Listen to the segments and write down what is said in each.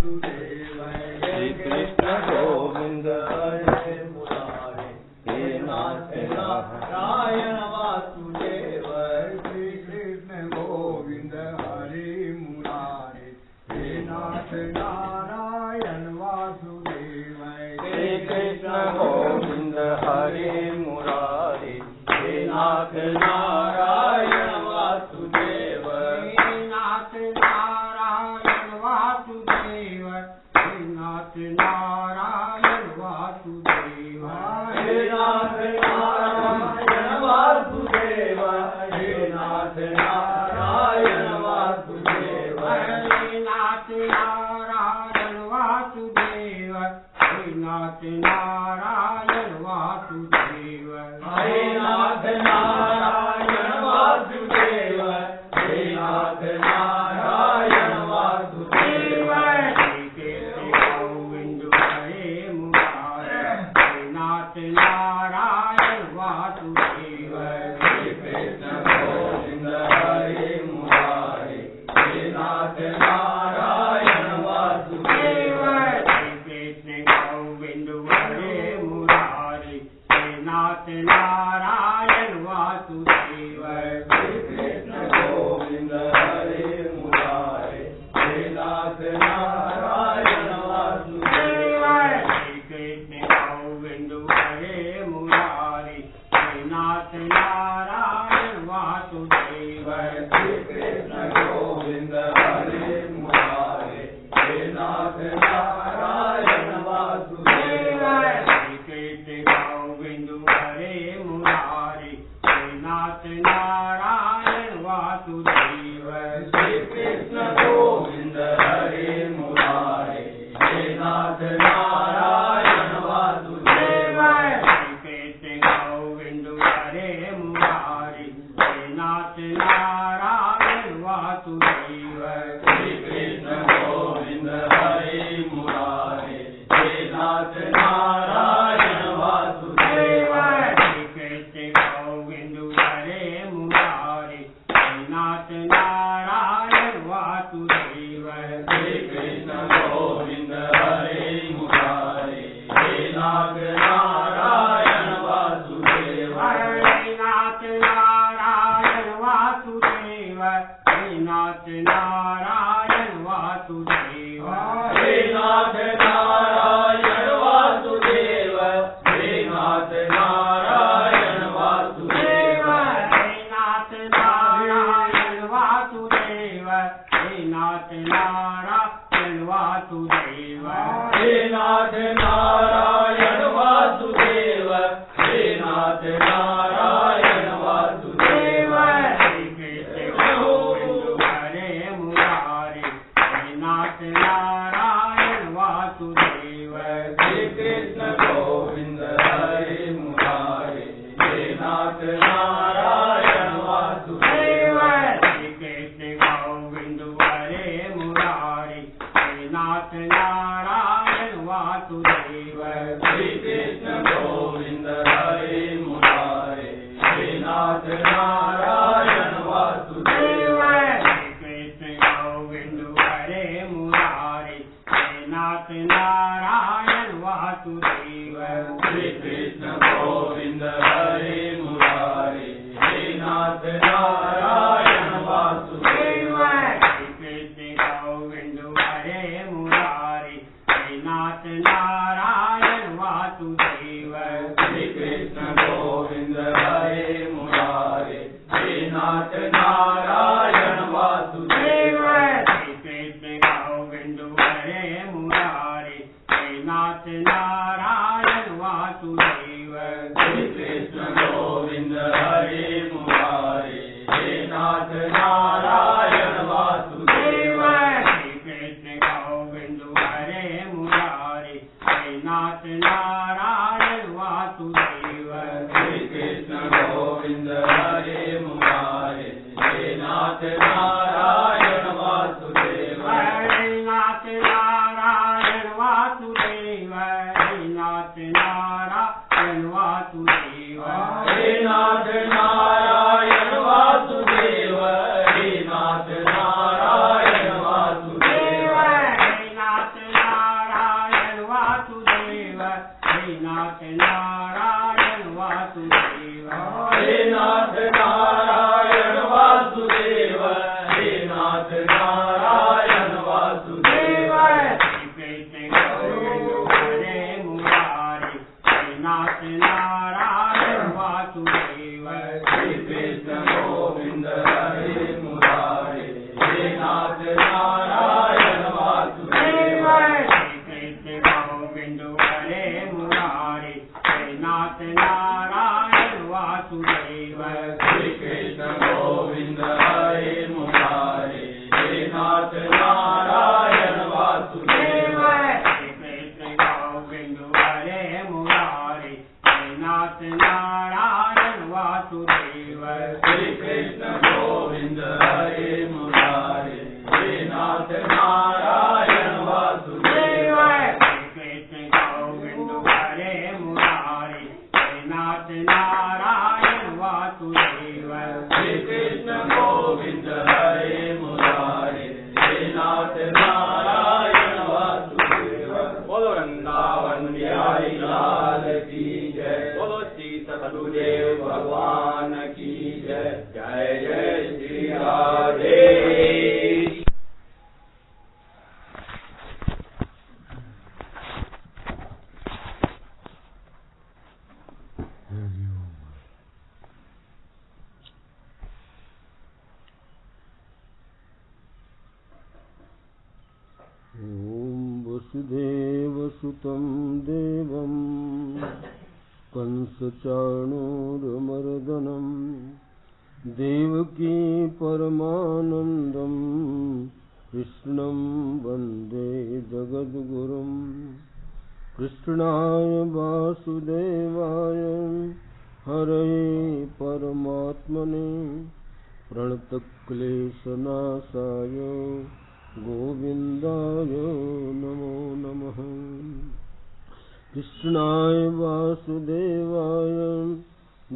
श्री कृष्ण गोविंद हरे मुरारे हे नाथ नारायण वासुदेव। श्री कृष्ण गोविंद हरे मुरारे हे नाथ नारायण वासुदेव। श्री कृष्ण गोविंद हरे मुरारे हे नाथ नारायण वासुदेव। हे नाथ नारायण वासुदेव। हे नाथ नारायण वासुदेव। हे नाथ नारायण वासुदेव। हे नाथ नारायण वासुदेव। हे नाथ नारायण वासुदेव। हे नाथ नारायण वासुदेव। हे नाथ नारायण वासुदेव। हे नाथ नारायण वासुदेव। नाथ नारायण वासुदेव। श्री कृष्ण गोविंद हरे मुरारे हे नाथ नारायण वासुदेव। श्री कृष्ण गोविंद हरे मुरारे हे नाथ नारायण वासुदेव। श्री कृष्ण गोविंद हरे मुरारे हे नाथ नारायण वासुदेव। श्री कृष्ण गोविंद हरे मुरारे हे नाथ नारायण वासुदेव। श्री कृष्ण गोविंद हरे मुरारे हे नाथ नारायण वासुदेव। श्री कृष्ण गोविंद हरे मुरारे हे नाथ नारायण वासुदेव। श्री कृष्ण गोविंद हरे मुरारे हे नाथ नारायण वासुदेव। श्री कृष्ण गोविंद हरे मुरारे हे नाथ नारायण वासुदेव। श्री कृष्ण गोविंद हरे मुरारे हे नाथ नारायण वासुदेव। श्री कृष्ण गोविंद हरे मुरारे हे नाथ नारायण वासुदेव। श्री कृष्ण गोविंद हरे मुरारे हे नाथ नारायण वासुदेव। हे नाथ नारायण वासुदेव। हे नाथ नारायण वासुदेव। हे नाथ नारायण वासुदेव। हे नाथ नारायण वासुदेव। हे नाथ नारायण वासुदेव। हे नाथ नारायण वासुदेव। हे नाथ नारायण वासुदेव। हे नाथ नारायण वासुदेव। श्री कृष्ण गोविंद हरे मुरारे हे नाथ नारायण वासुदेव। श्री कृष्ण गोविंद हरे मुरारे हे नाथ नारायण वासुदेव। श्री कृष्ण गोविंद हरे मुरारे हे नाथ नारायण वासुदेव। श्री कृष्ण गोविंद हरे मुरारे हे नाथ नारायण वासुदेव। श्री कृष्ण गोविंद हरे मुरारे हे नाथ नारायण वासुदेव। श्री कृष्ण गोविंद हरे मुरारे हे नाथ नारायण वासुदेव। श्री कृष्ण गोविंद हरे मुरारे हे नाथ नारायण वासुदेव। श्री कृष्ण गोविंद हरे मुरारे हे नाथ नारायण वासुदेव। श्री कृष्ण गोविंद हरे मुरारे हे नाथ नारायण वासुदेव। श्री कृष्ण गोविंद हरे मुरारे हे नाथ नारायण वासुदेव। श्री कृष्ण गोविंद हरे मुरारे हे नाथ नारायण वासुदेव। श्री कृष्ण गोविंद हरे मुरारे हे नाथ नारायण वासुदेव। हे नाथ नारायण वासुदेव। हे नाथ नारायण वासुदेव। हे नाथ नारायण वासुदेव। हे नाथ नारायण वासुदेव। हे नाथ नाथ नारायण वासुदेव हे नाथ नारायण वासुदेव हे नाथ नारायण वासुदेव श्री कृष्ण गोविंद हरे मुरारी हे नाथ नारायण वासुदेव श्री कृष्ण गोविंद हरे मुरारी हे नाथ नारायण वासुदेव श्री कृष्ण गोविंद हरे मुरारी हे नाथ नारायण वासुदेव श्री कृष्ण गोविंद हरे मुरारी हे नाथ नारायण वासुदेव श्री कृष्ण गोविंद हरे मुरारी हे नाथ नारायण वासुदेव श्री कृष्ण गोविंद हरे मुरारी हे नाथ नारायण वासुदेव श्री कृष्ण गोविंद हरे मुरारी हे नाथ नारायण वासुदेव श्री कृष्ण गोविंद हरे मुरारी हे नाथ नारायण वासुदेव बोलो वृंदावन बिहारी लाल की जय बोलो श्री सतगुरुदेव भगवान की जय जय जय श्री राधे वसुदेवसुतं देवं कंसचाणूरमर्दनं देवकी परमानन्दं कृष्णं वन्दे जगद्गुरुं कृष्णाय वासुदेवाय हरये परमात्मने प्रणतक्लेशनाशाय गोविन्दाय नमो नमः कृष्णाय वासुदेवाय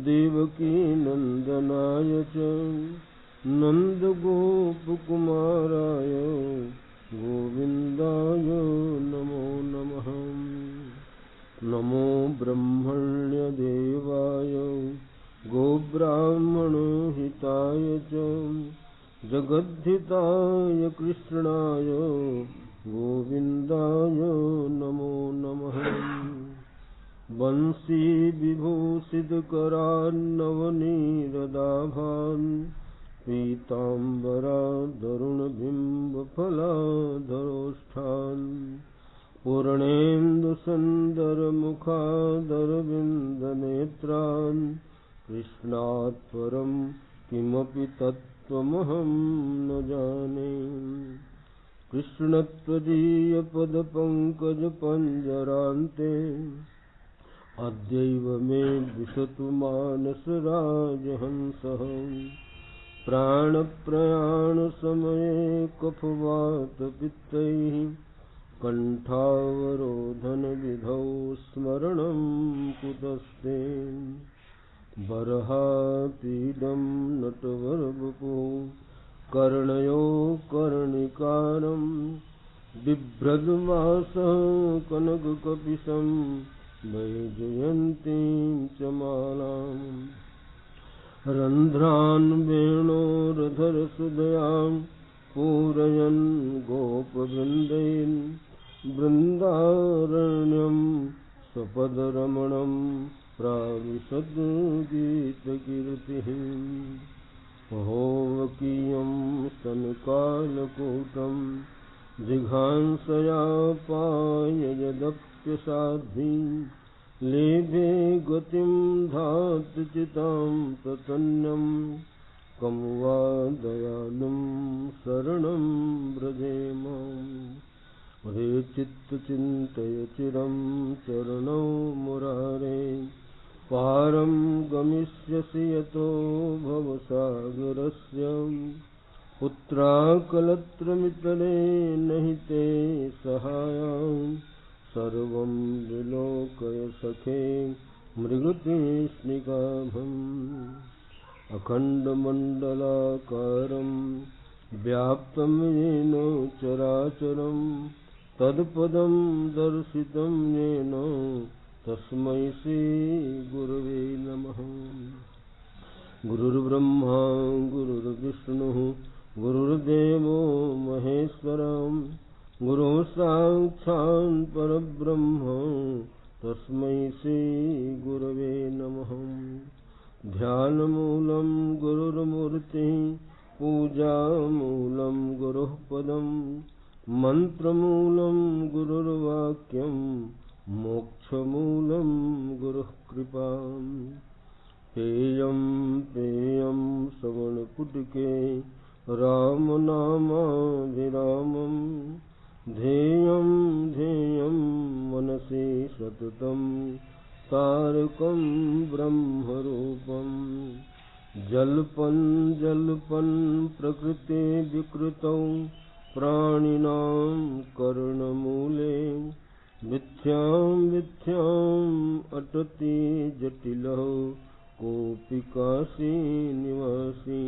देवकीनन्दनाय च नन्दगोपकुमाराय गोविन्दाय नमो नमः नमो ब्रह्मण्यदेवाय गोब्राह्मणहिताय च जगद्धिताय कृष्णाय गोविन्दाय नमो नमः वंशी विभूषितकरान्नवनीरदाभान् पीताम्बरादरुणबिम्बफलाधरोष्ठान् पूर्णेन्दुसुन्दरमुखादरविन्दनेत्रान् कृष्णात् परं किमपि तत्त्वमहं न जाने कृष्णत्वदीयपदपङ्कजपञ्जरान्ते अद्यैव मे दिशतु मानसराजहंसः प्राणप्रयाणसमये कफवातपित्तैः कण्ठावरोधनविधौ स्मरणं कुतस्ते बर्हापीडं नटवरवपुः कर्णयो कर्णिकारं बिभ्रद्वासः कनककपिशं वैजयन्तीं च मालाम् रन्ध्रान् वेणोरधरसुदयां पूरयन् गोपवृन्दैन् बृन्दारण्यं स्वपदरमणं प्राविशद्गीतकीर्तिः महोवकीयं स्तनकालकूटं जिघांसयापाययदप्यसाध्वी लेभे गतिं धातुचितां प्रसन्नं कं वा दयालुं शरणं व्रजेम हरे चित्तचिन्तय चिरं चरणौ मुरारे पारं गमिष्यसि यतो भवसागरस्य पुत्राकलत्रमितरे नहि ते सहायं सर्वं विलोकय सखे मृगतृष्णिकाभम् अखण्डमण्डलाकारं व्याप्तं येन चराचरं तत्पदं दर्शितं येन तस्मै श्री गुरवे नमः। गुरुर्ब्रह्मा गुरुर्विष्णुः गुरुर्देवो महेश्वरः गुरुः साक्षात् परब्रह्म तस्मै श्री गुरवे नमः। ध्यानमूलं गुरुर्मूर्तिः पूजामूलं गुरुः पदम् मन्त्रमूलं गुरुर्वाक्यं मोक्षमूलं गुरुः कृपा। पेयं पेयं श्रवणपुटके रामनामाभिरामं ध्येयं ध्येयं मनसि सततं तारकं ब्रह्मरूपं। जल्पन् जल्पन् प्रकृते विकृतौ प्राणिनां कर्णमूले मिथ्यां मिथ्यां अटति जटिलः कोऽपि काशी निवासी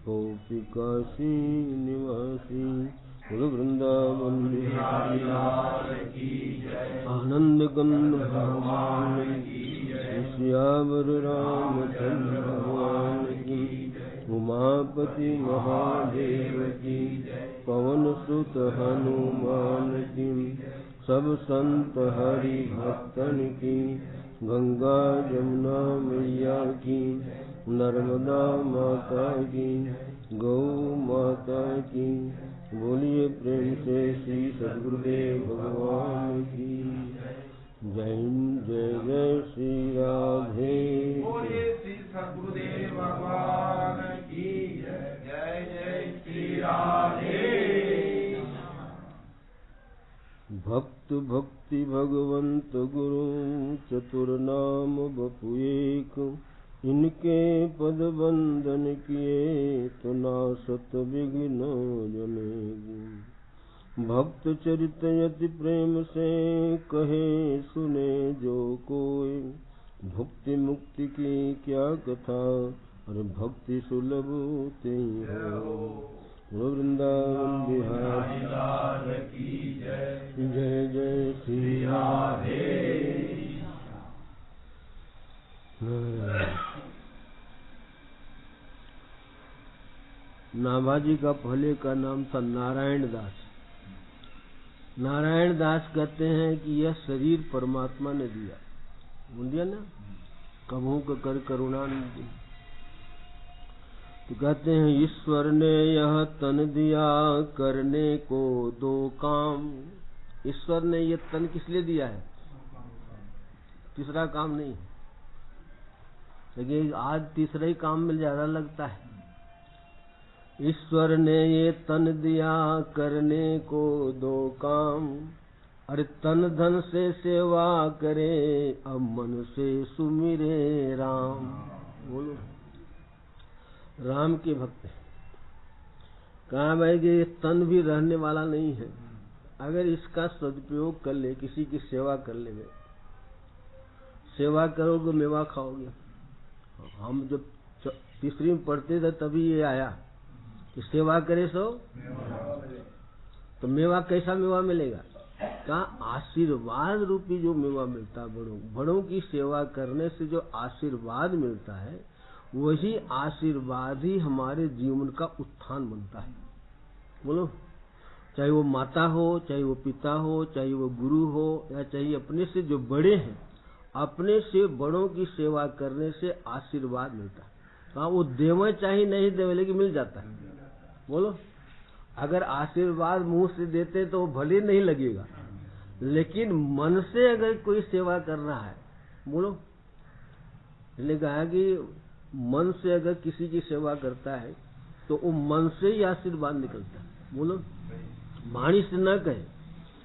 कोऽपि काशी निवासी। गुरु वृंदावन बिहारी लाल की जय। आनंद गंध भगवान की जय। श्यावर रामचंद्र भगवान की जय। उमापति महादेव की जय। पवन सुत हनुमान की सब संत हरि भक्तन की। गंगा जमुना मैया की नर्मदा माता की गौ माता की। बोलिए प्रेम से श्री सद्गुरुदेव भगवान की जय। जय जय श्री राधे। बोलिए श्री सद्गुरुदेव भगवान की जय। जय जय श्री राधे। भक्त भक्ति भगवंत गुरु चतुर्नाम बपु एक। इनके पद बंदन किए तो नासत विघ्न जनेगी। भक्त चरित यति प्रेम से कहे सुने जो कोई। भुक्ति मुक्ति की क्या कथा और भक्ति सुलभ ते हो। वृंदावन बिहारी लाल की जय। जय जय श्री राधे। नाभाजी का पहले का नाम था नारायण दास। नारायण दास कहते हैं कि यह शरीर परमात्मा ने दिया, दिया ना, कभू का कर करुणा नहीं दी। तो कहते हैं ईश्वर ने यह तन दिया करने को दो काम। ईश्वर ने यह तन किस लिए दिया है? तीसरा काम नहीं, लेकिन आज तीसरा ही काम में ज्यादा लगता है। ईश्वर ने ये तन दिया करने को दो काम। अरे तन धन से सेवा करे अब मन से सुमिरे राम। बोलो राम के भक्त। कहा भाई कि ये तन भी रहने वाला नहीं है। अगर इसका सदुपयोग कर ले, किसी की सेवा कर ले, सेवा करोगे मेवा खाओगे। हम जब तीसरी में पढ़ते थे तभी ये आया कि सेवा करे सो तो मेवा। कैसा मेवा मिलेगा? कहा आशीर्वाद रूपी जो मेवा मिलता है, बड़ों की सेवा करने से जो आशीर्वाद मिलता है, वही आशीर्वाद ही हमारे जीवन का उत्थान बनता है। बोलो, चाहे वो माता हो, चाहे वो पिता हो, चाहे वो गुरु हो, या चाहे अपने से जो बड़े हैं, अपने से बड़ों की सेवा करने से आशीर्वाद मिलता है। हाँ, वो देवे चाहे नहीं देवे, लेकिन मिल जाता है। बोलो, अगर आशीर्वाद मुंह से देते तो वो भले नहीं लगेगा, लेकिन मन से अगर कोई सेवा कर रहा है, बोलो, इसलिए कहा कि मन से अगर किसी की सेवा करता है तो वो मन से ही आशीर्वाद निकलता है। बोलो, वाणी से न कहे।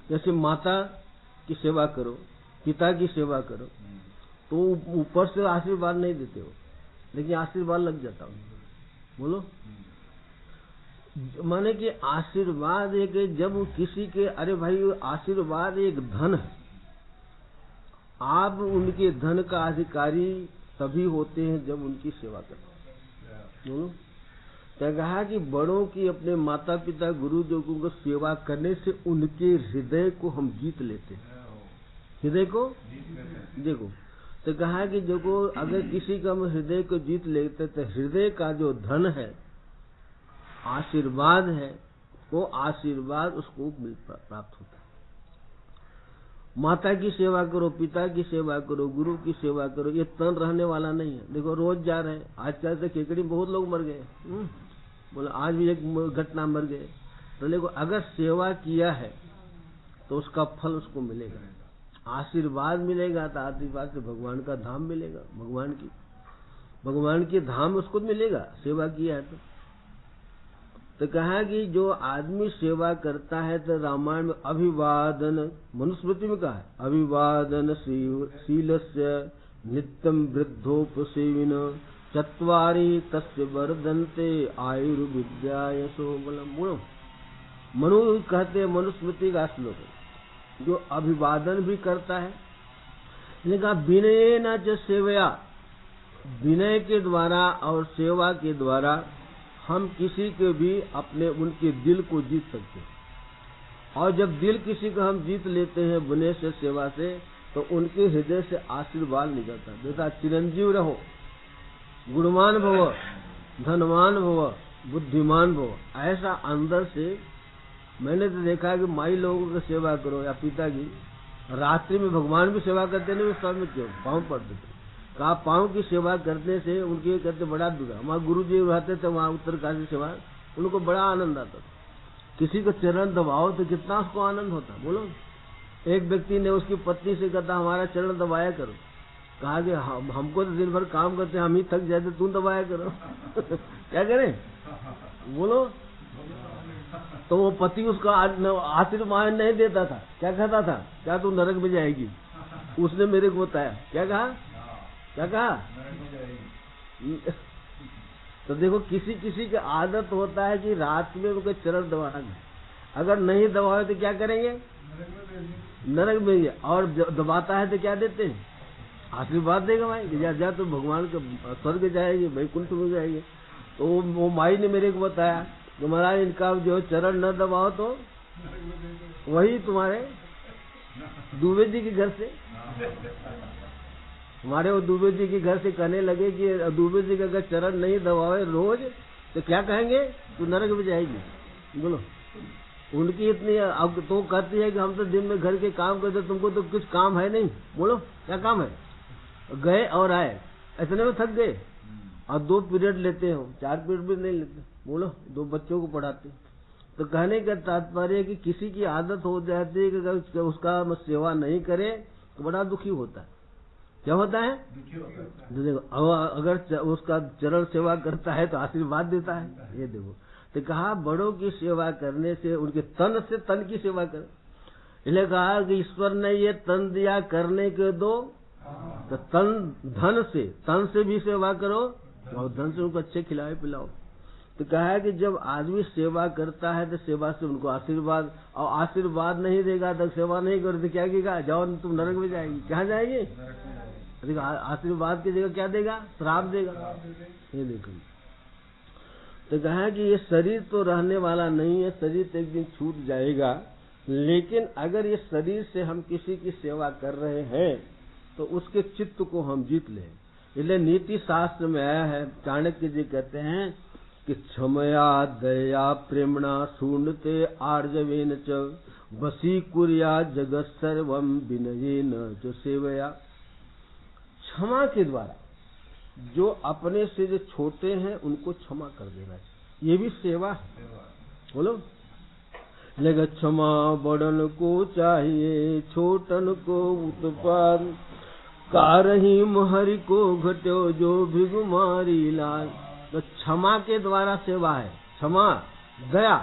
जैसे माता की सेवा करो, पिता की सेवा करो, तो ऊपर से आशीर्वाद नहीं देते हो, लेकिन आशीर्वाद लग जाता हो। बोलो, माने कि आशीर्वाद एक, जब किसी के, अरे भाई आशीर्वाद एक धन है, आप उनके धन का अधिकारी तभी होते हैं जब उनकी सेवा करते हैं। तो कहा कि बड़ों की, अपने माता पिता गुरु जो को सेवा करने से उनके हृदय को हम जीत लेते हैं। हृदय को देखो, तो कहा कि देखो अगर किसी का हम हृदय को जीत लेते तो हृदय का जो धन है, आशीर्वाद है, वो आशीर्वाद उसको प्राप्त होता है। माता की सेवा करो, पिता की सेवा करो, गुरु की सेवा करो, ये तन रहने वाला नहीं है। देखो रोज जा रहे हैं, आजकल से केकड़ी बहुत लोग मर गए, बोले आज भी एक घटना मर गए। तो देखो अगर सेवा किया है तो उसका फल उसको मिलेगा, आशीर्वाद मिलेगा, तो आशीर्वाद से भगवान का धाम मिलेगा, भगवान की धाम उसको मिलेगा, सेवा किया है तो कहा कि जो आदमी सेवा करता है तो रामायण में अभिवादन, मनुस्मृति में कहा है अभिवादन शीलस्य नित्यम वृद्धोपसेविन चत्वारि तस्य वर्धन्ते आयुर्विद्या यशो बलम। मनु कहते मनुस्मृति का श्लोक है। जो अभिवादन भी करता है, कहा विनय न च सेवया, विनय के द्वारा और सेवा के द्वारा हम किसी के भी अपने उनके दिल को जीत सकते हैं। और जब दिल किसी को हम जीत लेते हैं विनय से, सेवा से, तो उनके हृदय से आशीर्वाद निकलता है, बेटा चिरंजीव रहो, गुणवान भव, धनवान भव, बुद्धिमान भव। ऐसा अंदर से मैंने तो देखा कि माई लोगों की सेवा करो या पिता की, रात्रि में भगवान भी सेवा करते नहीं, उस समय क्यों पाँव पड़ते थे। कहा पाँव की सेवा करने से उनके कहते बड़ा दुख। हमारे गुरु जी रहते थे वहाँ उत्तरकाशी सेवा, उनको बड़ा आनंद आता था। किसी को चरण दबाओ तो कितना उसको आनंद होता, बोलो। एक व्यक्ति ने उसकी पत्नी से कहा हमारा चरण दबाया करो। कहा कि हमको तो दिन भर काम करते हम ही थक जाते, तुम दबाया करो। क्या करें, बोलो। तो वो पति उसका आशीर्वाद नहीं देता था, क्या कहता था, क्या तू नरक में जाएगी। उसने मेरे को बताया, क्या कहा, तो देखो किसी किसी की आदत होता है कि रात में उनके चरण दबाना, अगर नहीं दबाए तो क्या करेंगे, नरक में। और दबाता है तो क्या देते हैं, आशीर्वाद देगा भाई, जा तो भगवान के स्वर्ग जाएगी, वैकुंठ में जाएंगे। तो वो माई ने मेरे को बताया कि महाराज इनका जो चरण न दबाओ तो वही तुम्हारे दुबे जी के घर से, हमारे वो दुबे जी के घर से कहने लगे कि दुबे जी का अगर चरण नहीं दबाए रोज तो क्या कहेंगे, तू नरक में जाएगी। बोलो, उनकी इतनी अब तो कहती है कि हम तो दिन में घर के काम करते, तुमको तो कुछ काम है नहीं। बोलो क्या काम है, गए और आए, इतने में थक गए। और 2 पीरियड लेते हो, 4 पीरियड भी नहीं लेते, बोलो 2 बच्चों को पढ़ाते। तो कहने का तात्पर्य कि किसी की आदत हो जाती है कि अगर उसका सेवा नहीं करे तो बड़ा दुखी होता है। क्या होता है, देखो अगर उसका चरण सेवा करता है तो आशीर्वाद देता है। ये देखो, तो कहा बड़ों की सेवा करने से उनके तन से तन की सेवा करें। इसलिए कहा कि ईश्वर ने ये तन दिया करने के दो, तो तन से भी सेवा करो और धन से उनको अच्छे खिलाए पिलाओ। तो कहा है कि जब आदमी सेवा करता है तो सेवा से उनको आशीर्वाद, और आशीर्वाद नहीं देगा तो सेवा नहीं करो तो क्या कहेगा, जाओ तुम नरक में जाएगी। कहाँ जाएगी, आशीर्वाद की जगह क्या देगा, श्राप देगा। ये देखो, तो कहा कि ये शरीर तो रहने वाला नहीं है, शरीर तो एक दिन छूट जाएगा, लेकिन अगर ये शरीर से हम किसी की सेवा कर रहे हैं तो उसके चित्त को हम जीत लें। इसलिए नीति शास्त्र में आया है, चाणक्य जी कहते हैं कि क्षमया दया प्रेमणा शून्यते आर्जवेन च वसी कुर्या जगत सर्वम विनयेन च सेवया। क्षमा के द्वारा जो अपने से जो छोटे हैं उनको क्षमा कर देना, ये भी सेवा है। बोलो, लेकिन क्षमा बड़न को चाहिए, छोटन को उत्पाद, कारही हरि को घटो जो भिगुमारी लाल। तो क्षमा के द्वारा सेवा है, क्षमा दया,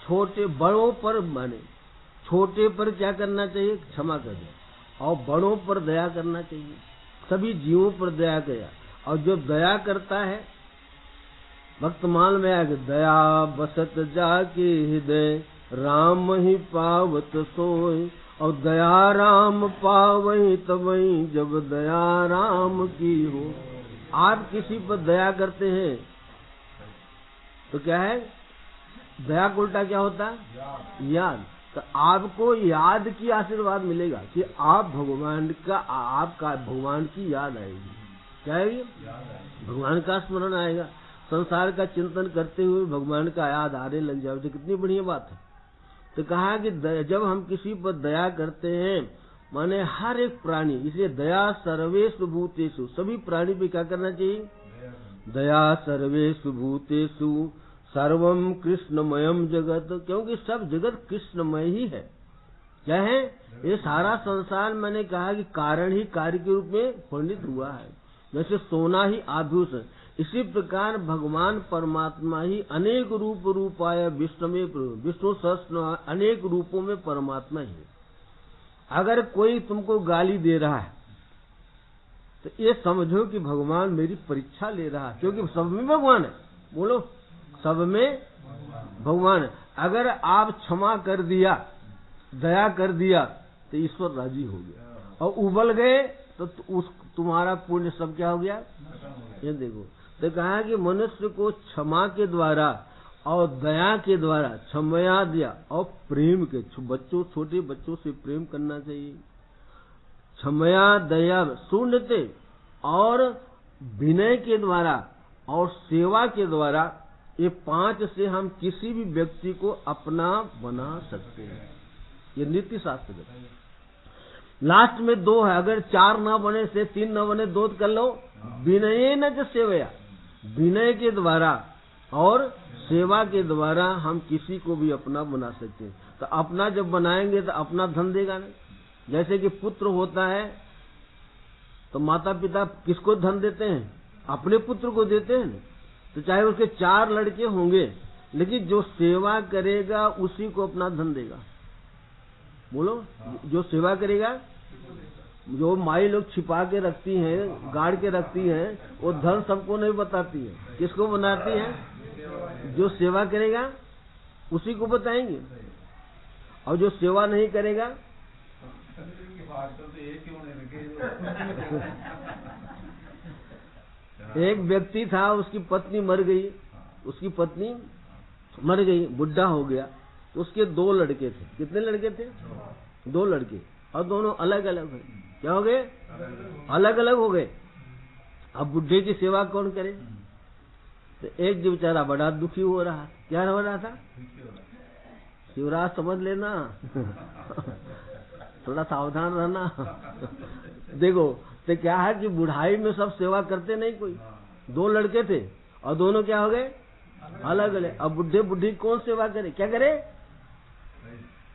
छोटे बड़ों पर माने, छोटे पर क्या करना चाहिए, क्षमा कर दे, और बड़ों पर दया करना चाहिए, सभी जीवों पर दया किया। और जो दया करता है, वर्तमान में आगे दया बसत जाके हृदय राम ही पावत सोई, और दया राम पावई तबई जब दया राम की हो। आप किसी पर दया करते हैं तो क्या है, दया को उल्टा क्या होता है, याद। तो आपको याद की आशीर्वाद मिलेगा कि आप भगवान का, आपका भगवान की याद आएगी। क्या आएगी? भगवान का स्मरण आएगा। संसार का चिंतन करते हुए भगवान का याद आने लग जाए तो कितनी बढ़िया बात है। तो कहा कि जब हम किसी पर दया करते हैं, माने हर एक प्राणी, इसलिए दया सर्वेषु भूतेषु, सभी प्राणी पे क्या करना चाहिए? दया सर्वेषु भूतेषु सर्वम कृष्णमयम जगत, क्योंकि सब जगत कृष्णमय ही है। क्या है? ये सारा संसार मैंने कहा कि कारण ही कार्य के रूप में परिणित हुआ है। जैसे सोना ही आभूषण, इसी प्रकार भगवान परमात्मा ही अनेक रूपाय विष्णु में, विष्णु सहस्त्र अनेक रूपों में परमात्मा ही है। अगर कोई तुमको गाली दे रहा है तो ये समझो कि भगवान मेरी परीक्षा ले रहा है, क्योंकि सब में भगवान है। बोलो, सब में भगवान है। अगर आप क्षमा कर दिया, दया कर दिया, तो ईश्वर राजी हो गया, और उबल गए तो तुम्हारा पुण्य सब क्या हो गया? ये देखो, तो कहा कि मनुष्य को क्षमा के द्वारा और दया के द्वारा, क्षमया दिया और प्रेम के, बच्चों, छोटे बच्चों से प्रेम करना चाहिए। क्षमया दया शून्यते और विनय के द्वारा और सेवा के द्वारा, ये 5 से हम किसी भी व्यक्ति को अपना बना सकते हैं। ये नीति शास्त्र है। लास्ट में 2 है, अगर 4 न बने से 3 न बने 2 कर लो। विनय न च सेवया, विनय के द्वारा और सेवा के द्वारा हम किसी को भी अपना बना सकते हैं। तो अपना जब बनाएंगे तो अपना धन देगा नहीं। जैसे कि पुत्र होता है तो माता पिता किसको धन देते हैं? अपने पुत्र को देते हैं। तो चाहे उसके 4 लड़के होंगे, लेकिन जो सेवा करेगा उसी को अपना धन देगा। बोलो, जो सेवा करेगा, जो माई लोग छिपा के रखती हैं, गाड़ के रखती हैं, वो धन सबको नहीं बताती है। किसको बनाती है? जो सेवा करेगा उसी को बताएंगे, और जो सेवा नहीं करेगा एक व्यक्ति था, उसकी पत्नी मर गई, बुढ़ा हो गया। तो उसके 2 लड़के थे। कितने लड़के थे? 2 लड़के, और दोनों अलग अलग हुए। क्या हो गए? अलग अलग हो गए। अब बुढ़े की सेवा कौन करे? तो एक जो बेचारा बड़ा दुखी हो रहा। क्या हो रहा था? शिवराज समझ लेना थोड़ा सावधान रहना। देखो, तो क्या है कि बुढ़ाई में सब सेवा करते नहीं कोई। 2 लड़के थे और दोनों क्या हो गए? अलग अलग। अब बुढ़े बुढ़ी कौन सेवा करे? क्या करे?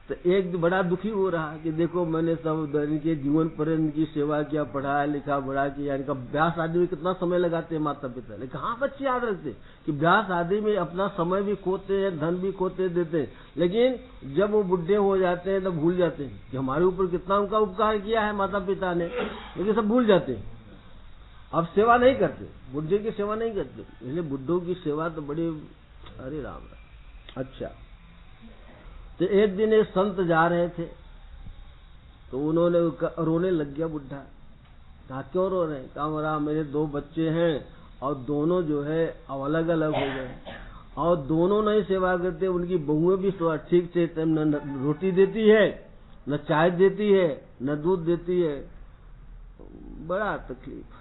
तो एक बड़ा दुखी हो रहा कि देखो, मैंने सब इनके जीवन पर इनकी सेवा किया, पढ़ाया लिखा, बड़ा किया। इनका ब्याह शादी में कितना समय लगाते हैं माता पिता, लेकिन हाँ बच्चे याद रखते कि ब्याह शादी में अपना समय भी खोते हैं, धन भी खोते देते हैं। लेकिन जब वो बुढ़े हो जाते हैं तो भूल जाते हैं कि हमारे ऊपर कितना उनका उपकार किया है माता पिता ने, लेकिन सब भूल जाते हैं। अब सेवा नहीं करते, बुढ़े की सेवा नहीं करते। इसलिए बुढ़ों की सेवा तो बड़ी, अरे राम राम। अच्छा, तो एक दिन एक संत जा रहे थे, तो उन्होंने रोने लग गया बुढ़ा। कहा क्यों रो रहे हैं? कहा मेरा, मेरे 2 बच्चे हैं और दोनों जो है अब अलग अलग हो गए, और दोनों नहीं सेवा करते। उनकी बहुएं भी ठीक से न रोटी देती है, न चाय देती है, न दूध देती है। बड़ा तकलीफ।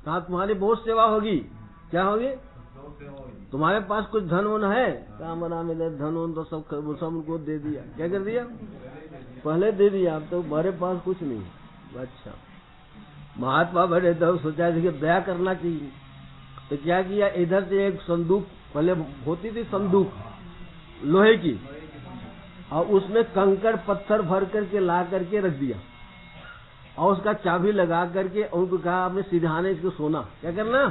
कहा तुम्हारी बहुत सेवा होगी। क्या होगी? तुम्हारे पास कुछ धन वन है? कहा मना, मेरे धन वन तो सब उनको दे दिया। क्या कर दिया? पहले दे दिया, अब तो हमारे पास कुछ नहीं। अच्छा, महात्मा बड़े तो सोचा कि दया करना चाहिए। तो क्या किया, इधर से एक संदूक, पहले होती थी संदूक लोहे की, और उसमें कंकड़ पत्थर भर करके ला करके रख दिया, और उसका चाबी लगा करके उनको कहा आपने सिरहाने इसको सोना। क्या करना?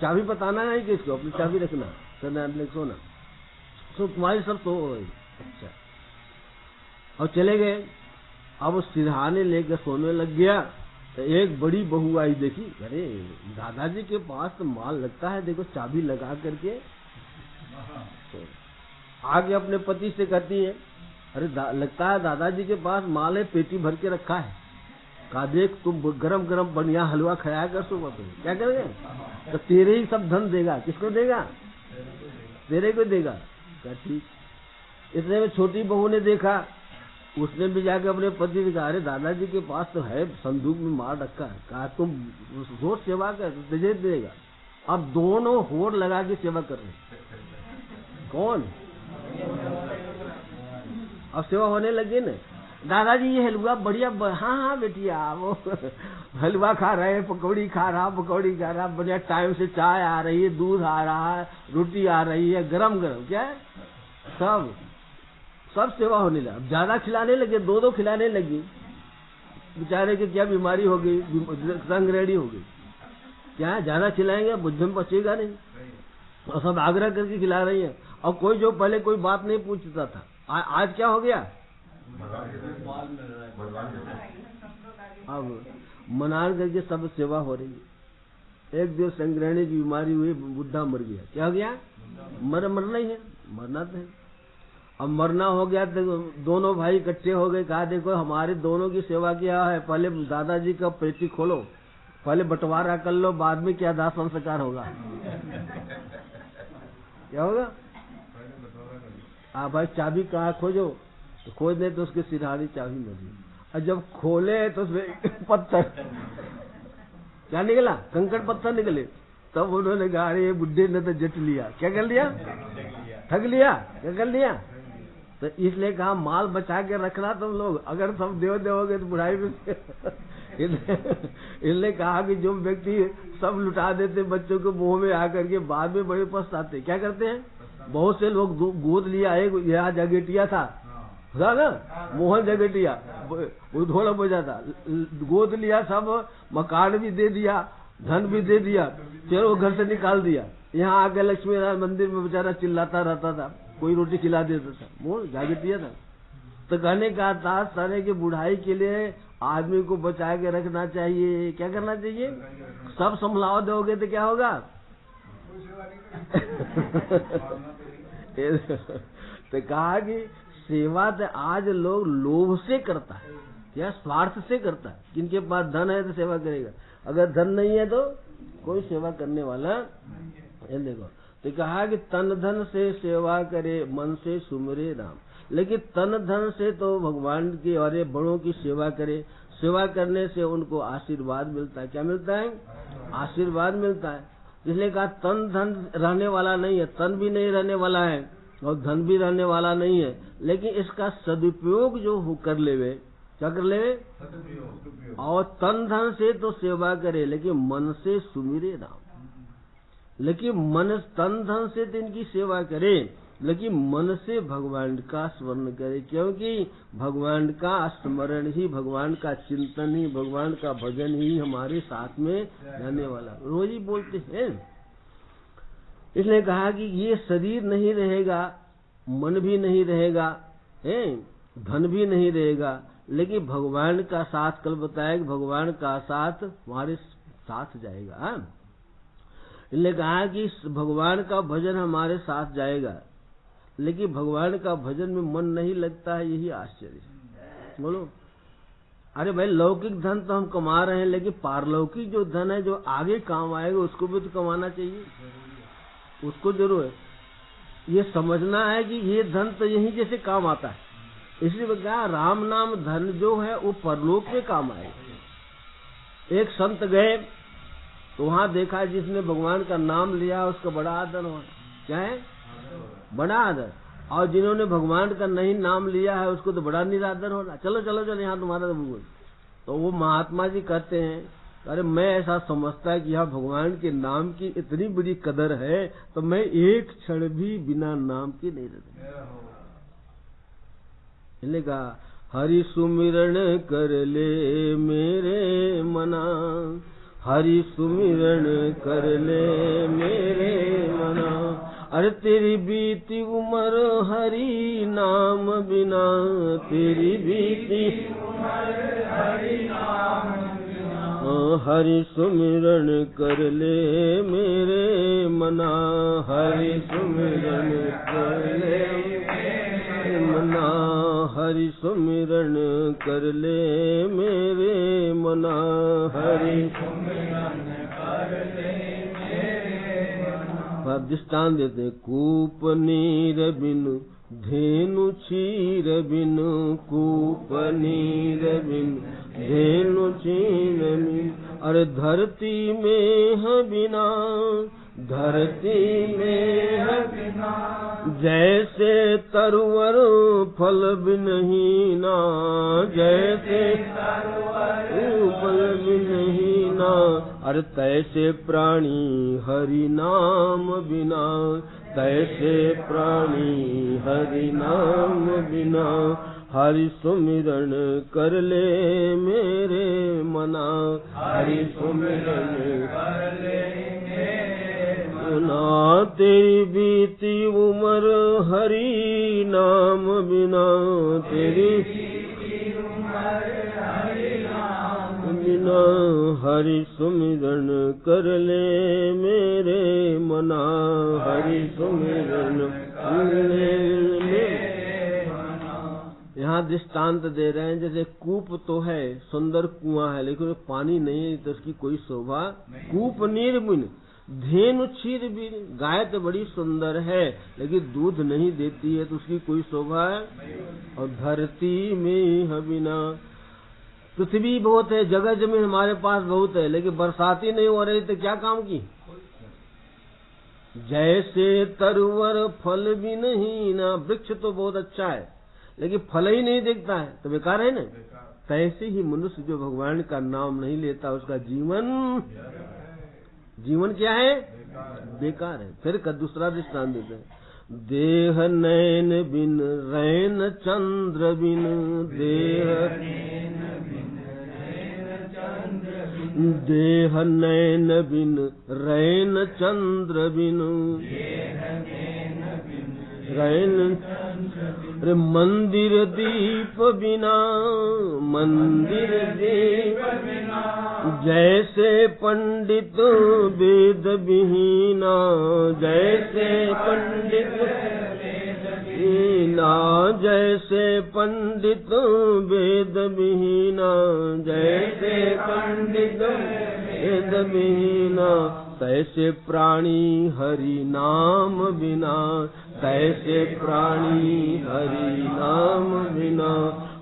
चाबी बताना नहीं कि इसको, अपनी चाबी रखना, सोना। तो तुम्हारी सब तो हो गई। अच्छा, और चले गए। अब वो सिरहाने लेकर सोने लग गया। तो एक बड़ी बहू आई, देखी, अरे दादाजी के पास तो माल लगता है, देखो चाबी लगा करके। तो आगे अपने पति से कहती है, अरे लगता है दादाजी के पास माल है, पेटी भर के रखा है। कहा देख, तुम गरम गरम बढ़िया हलवा खाया कर सुबह तुम। क्या करेंगे? तो तेरे ही सब धन देगा। किसको देगा? तेरे को देगा। कहा ठीक। इतने में छोटी बहू ने देखा, उसने भी जाके अपने पति से कहा, अरे दादाजी के पास तो है, संदूक में मार रखा है, कहा तुम रोज सेवा कर, तुझे देगा। अब दोनों होड़ लगा के सेवा कर रहे। कौन? अब सेवा होने लगे न। दादाजी ये हलवा बढ़िया, हाँ बेटिया, वो हलवा खा रहे, पकौड़ी खा रहा, बढ़िया टाइम से चाय आ रही है, दूध आ रहा है, रोटी आ रही है, गरम गरम, क्या है, सब सेवा होने लगा। अब ज्यादा खिलाने लगे, दो खिलाने लगी। बेचारे की क्या बीमारी हो गई, रंग रेडी हो गई। क्या है, ज्यादा खिलाएंगे बुद्धि में पचेगा नहीं, और सब आग्रह करके खिला रही है। और कोई जो पहले कोई बात नहीं पूछता था, आज क्या हो गया, अब मनान करके सब सेवा हो रही है। एक दिन संग्रहणी की बीमारी हुई, बुढ़ा मर गया। क्या हो गया, मरना ही है, मरना तो है। अब मरना हो गया तो दोनों भाई इकट्ठे हो गए, कहा देखो हमारे दोनों की सेवा किया है, पहले दादाजी का पेटी खोलो, पहले बंटवारा कर लो, बाद में क्या दाह संस्कार होगा। क्या होगा, भाई चाबी कहाँ खोजो, तो खोज दे तो उसके सिरहानी चाबी मिली, और जब खोले तो उसमें पत्थर क्या निकला, कंकड़ पत्थर निकले। तब उन्होंने कहा अरे ये बुढ़े ने तो जट लिया। क्या कर लिया, ठग लिया। क्या कर लिया, तो इसलिए कहा माल बचा के रखना तुम लोग, अगर सब देव देवोगे तो बुढ़ाई में इसलिए कहा कि जो व्यक्ति सब लुटा देते बच्चों को मुंह में आकर के, बाद में बड़े पछताते। क्या करते हैं, बहुत से लोग गोद लिया, एक यहाँ जगेटिया था ना, मोहन जगेटिया, वो थोड़ा बोझा था, गोद लिया, सब मकान भी दे दिया, धन भी दे दिया, फिर वो घर से निकाल दिया। यहाँ आके लक्ष्मी नारायण मंदिर में बेचारा चिल्लाता रहता था, कोई रोटी खिला देता था, वो जागेटिया था। तो कहने का तात्पर्य कि बुढ़ाई के लिए आदमी को बचा के रखना चाहिए। क्या करना चाहिए, सब संभलाव दोगे तो क्या होगा तो कहा कि सेवा तो आज लोग लोभ से करता है, क्या स्वार्थ से करता है। किनके पास धन है तो सेवा करेगा, अगर धन नहीं है तो कोई सेवा करने वाला ये देखो। तो कहा कि तन धन से सेवा करे, मन से सुमरे राम। लेकिन तन धन से तो भगवान की और बड़ों की सेवा करे, सेवा करने से उनको आशीर्वाद मिलता है। क्या मिलता है, आशीर्वाद मिलता है। इसलिए कहा तन धन रहने वाला नहीं है, तन भी नहीं रहने वाला है और धन भी रहने वाला नहीं है, लेकिन इसका सदुपयोग जो हो कर लेवे, क्या कर लेवे, और तन धन से तो सेवा करे, लेकिन मन से सुमिरे राम। लेकिन मन तन धन से तो इनकी सेवा करे, लेकिन मन से भगवान का स्मरण करे, क्योंकि भगवान का स्मरण ही, भगवान का चिंतन ही, भगवान का भजन ही हमारे साथ में रहने वाला। रोज ही बोलते हैं। इसलिए कहा कि ये शरीर नहीं रहेगा, मन भी नहीं रहेगा, धन भी नहीं रहेगा, लेकिन भगवान का साथ, कल बताया कि भगवान का साथ हमारे साथ जाएगा। इसलिए कहा कि भगवान का भजन हमारे साथ जाएगा, लेकिन भगवान का भजन में मन नहीं लगता है, यही आश्चर्य है। बोलो, अरे भाई लौकिक धन तो हम कमा रहे हैं, लेकिन पारलौकिक जो धन है जो आगे काम आएगा उसको भी तो कमाना चाहिए, उसको जरूर है। ये समझना है कि ये धन तो यही जैसे काम आता है, इसलिए कहा राम नाम धन जो है वो परलोक में काम आएगा। एक संत गए तो वहां देखा जिसने भगवान का नाम लिया उसका बड़ा आदर हुआ। क्या है, बड़ा आदर। और जिन्होंने भगवान का नहीं नाम लिया है उसको तो बड़ा निरादर होना। चलो चलो चलो यहाँ तुम्हारा तो वो महात्मा जी कहते हैं, अरे मैं ऐसा समझता है कि यहाँ भगवान के नाम की इतनी बड़ी कदर है तो मैं एक क्षण भी बिना नाम के नहीं रहता। इसलिए कहा हरि सुमिरन कर ले मेरे मना, हरि सुमिरन कर ले मेरे मना। अरे तेरी बीती उम्र हरि नाम बिना, तेरी बीती उम्र हरि नाम बिना। हरि सुमिरन कर ले मेरे मना, हरि सुमिरन कर ले मना, हरि सुमिरन कर ले मेरे मना, हरि सुमिरन कर ले मेरे मना। दृष्टान देते कूप नीर बिनु धेनु क्षीर बिन कूप नीर बिन, धेनु क्षीर बिन। अरे धरती में है बिना, धरती में है बिना, जैसे तरवर फल बिनहीना, जैसे तरवर फल बिनहीना। अरे तैसे प्राणी हरि नाम बिना, तैसे प्राणी हरि नाम बिना। हरि सुमिरन कर ले मेरे मना, हरि सुमिरन कर ले ना। तेरी बीती उम्र हरि नाम बिना, तेरी बिना। हरि सुमिरन कर ले मेरे मना, हरि सुमिरन कर ले मना। यहाँ दृष्टांत दे रहे हैं, जैसे कूप तो है, सुंदर कुआं है, लेकिन पानी नहीं है तो उसकी कोई शोभा। कूप नीर बिन, धेनु क्षीर बिन, गाय तो बड़ी सुंदर है लेकिन दूध नहीं देती है तो उसकी कोई शोभा है। और धरती में है बिना, पृथ्वी बहुत है, जगह जमीन हमारे पास बहुत है, लेकिन बरसात ही नहीं हो रही तो क्या काम की। जैसे तरवर फल भी नहीं ना, वृक्ष तो बहुत अच्छा है लेकिन फल ही नहीं दिखता है तो बेकार है ना। तैसे ही मनुष्य जो भगवान का नाम नहीं लेता उसका जीवन क्या है, बेकार है। फिर का दूसरा दृष्टांत देते हैं। देह नैन बिन रैन चंद्र बिन, देह नैन बिन रैन चंद्र बिन, रैन। अरे मंदिर दीप बिना, मंदिर दीप बिना, जैसे पंडित वेद विहीना, जैसे पंडित विहीना, जैसे पंडित वेद विहीना, जैसे पंडित वेद विहीना। तैसे प्राणी हरि नाम बिना, तैसे प्राणी हरि नाम बिना।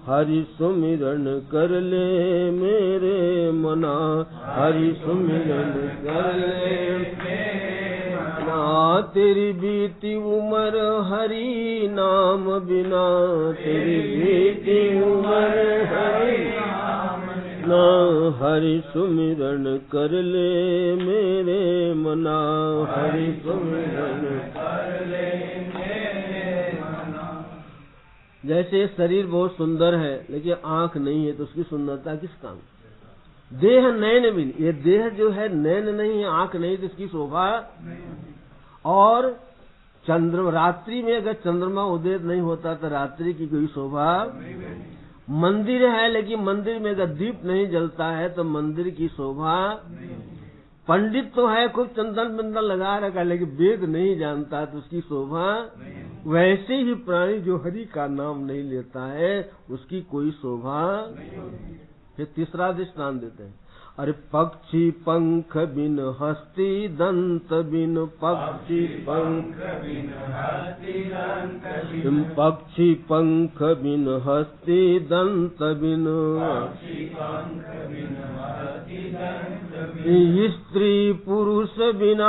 हरि सुमिरन कर ले मेरे मना, हरि सुमिरन कर ले ना। तेरी बीती उम्र हरि नाम बिना, तेरी बीती उम्र हरि ना। हरि सुमिरन कर ले मेरे मना, हरि सुमिरन कर ले। जैसे शरीर बहुत सुंदर है लेकिन आंख नहीं है तो उसकी सुंदरता किस काम। देह नैन बिन, ये देह जो है नैन नहीं है, आंख नहीं तो इसकी शोभा। और चंद्र रात्रि में अगर चंद्रमा उदय नहीं होता तो रात्रि की कोई शोभा। मंदिर है लेकिन मंदिर में अगर दीप नहीं जलता है तो मंदिर की शोभा। पंडित तो है, खूब चंदन बंदन लगा रखा लेकिन वेद नहीं जानता तो उसकी शोभा। वैसे ही प्राणी जो हरि का नाम नहीं लेता है उसकी कोई शोभा। फिर तीसरा दृष्टांत देते हैं। अरे पक्षी पंख बिन हस्ती दंत बिन, पक्षी पंख बिन हस्ती दंत बिन, पक्षी पंख बिन हस्ती दंत बिन, पक्षी पंख बिन हस्ती दंत बिन। स्त्री पुरुष बिना,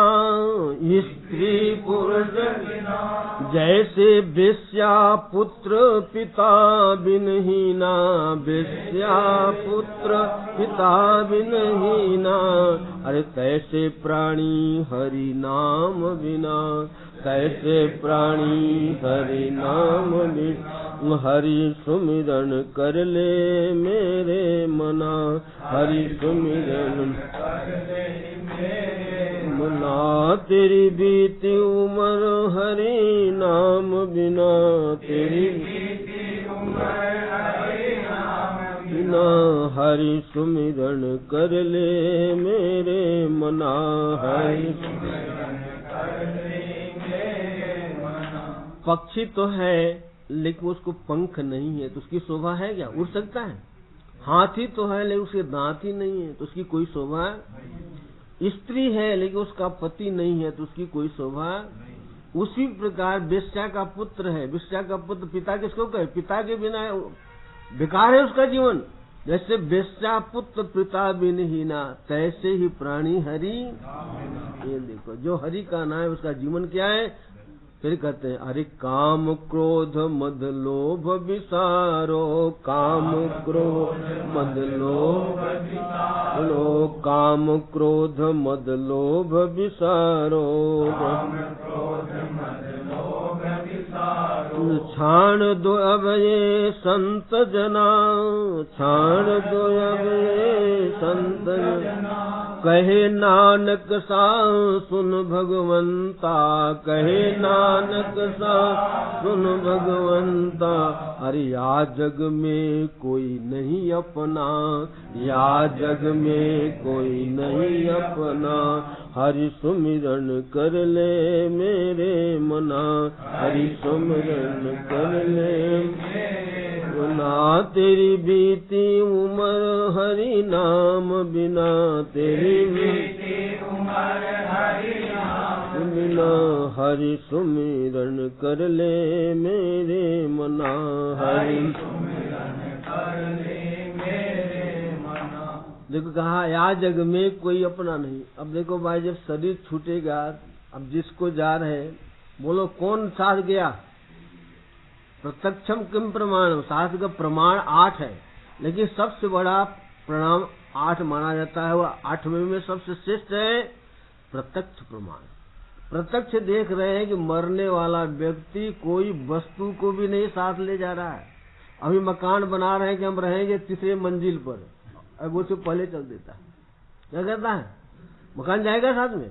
स्त्री पुरुष बिना, जैसे वेश्या पुत्र पिता बिनहीना, वेश्या पुत्र पिता बिनहीना। अरे तैसे प्राणी हरि नाम बिना, तैसे प्राणी हरि नाम बिना। हरि सुमिरन कर ले मेरे मना, हरि सुमिरन कर ले मेरे मना। तेरी बीती उम्र हरि नाम बिना, तेरी बीती उम्र हरि नाम बिना। हरि सुमिरन कर ले मेरे मना, हरि सुमिरन कर ले मेरे मना। पक्षी तो है लेकिन उसको पंख नहीं है तो उसकी शोभा है क्या, उड़ सकता है। हाथी तो है लेकिन उसके दांत ही नहीं है तो उसकी कोई शोभा। स्त्री है लेकिन उसका पति नहीं है तो उसकी कोई शोभा। उसी प्रकार वेश्या का पुत्र है, वेश्या का पुत्र पिता किसको कहे? पिता के बिना बेकार है उसका जीवन। जैसे वेश्या पुत्र पिता बिनहीना, तैसे ही प्राणी हरि। ये देखो, जो हरि का नाम है उसका जीवन क्या है? फिर कहते हैं अरे काम क्रोध मद लोभ विसारो, काम क्रोध मद लोभ विसारो, काम क्रोध मद लोभ विसारो, छाण दो अब ये संत जना, छाण दो अब ये संत जना, कहे नानक सा सुन भगवंता, कहे नानक सा सुन भगवंता। अरे या जग में कोई नहीं अपना, या जग में कोई नहीं अपना, हरि सुमिरन कर ले मेरे मना, हरि सुमिरन कर ले मना। तेरी बीती उम्र हरि नाम बिना, तेरी बीती उम्र हरि नाम बिना, हरि सुमिरन कर ले मेरे मना, हरि सुमिरन कर ले मेरे मना। देखो कहा या जग में कोई अपना नहीं। अब देखो भाई, जब शरीर छूटेगा, अब जिसको जा रहे, बोलो कौन साथ गया? प्रत्यक्षम किम प्रमाण, शास्त्र का प्रमाण 8 है, लेकिन सबसे बड़ा प्रणाम 8 माना जाता है। वह 8वें में सबसे श्रेष्ठ है प्रत्यक्ष प्रमाण। प्रत्यक्ष देख रहे हैं कि मरने वाला व्यक्ति कोई वस्तु को भी नहीं साथ ले जा रहा है। अभी मकान बना रहे हैं कि हम रहेंगे 3रे मंजिल पर, अब वो से पहले चल देता है। क्या कहता है? मकान जाएगा साथ में,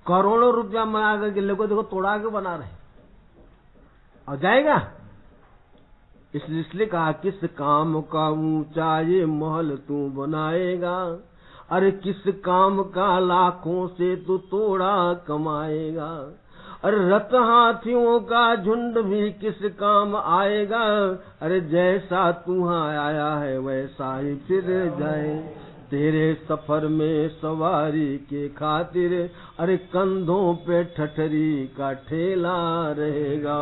करोड़ों रुपया बना करके लोगों देखो तोड़ा के बना रहे, और जाएगा। इसलिए कहा किस काम का ऊंचा ये महल तू बनाएगा, अरे किस काम का लाखों से तू तोड़ा कमाएगा। अरे रथ हाथियों का झुंड भी किस काम आएगा, अरे जैसा तू आया है वैसा ही फिर जाए। तेरे सफर में सवारी के खातिर, अरे कंधों पे ठठरी का ठेला रहेगा।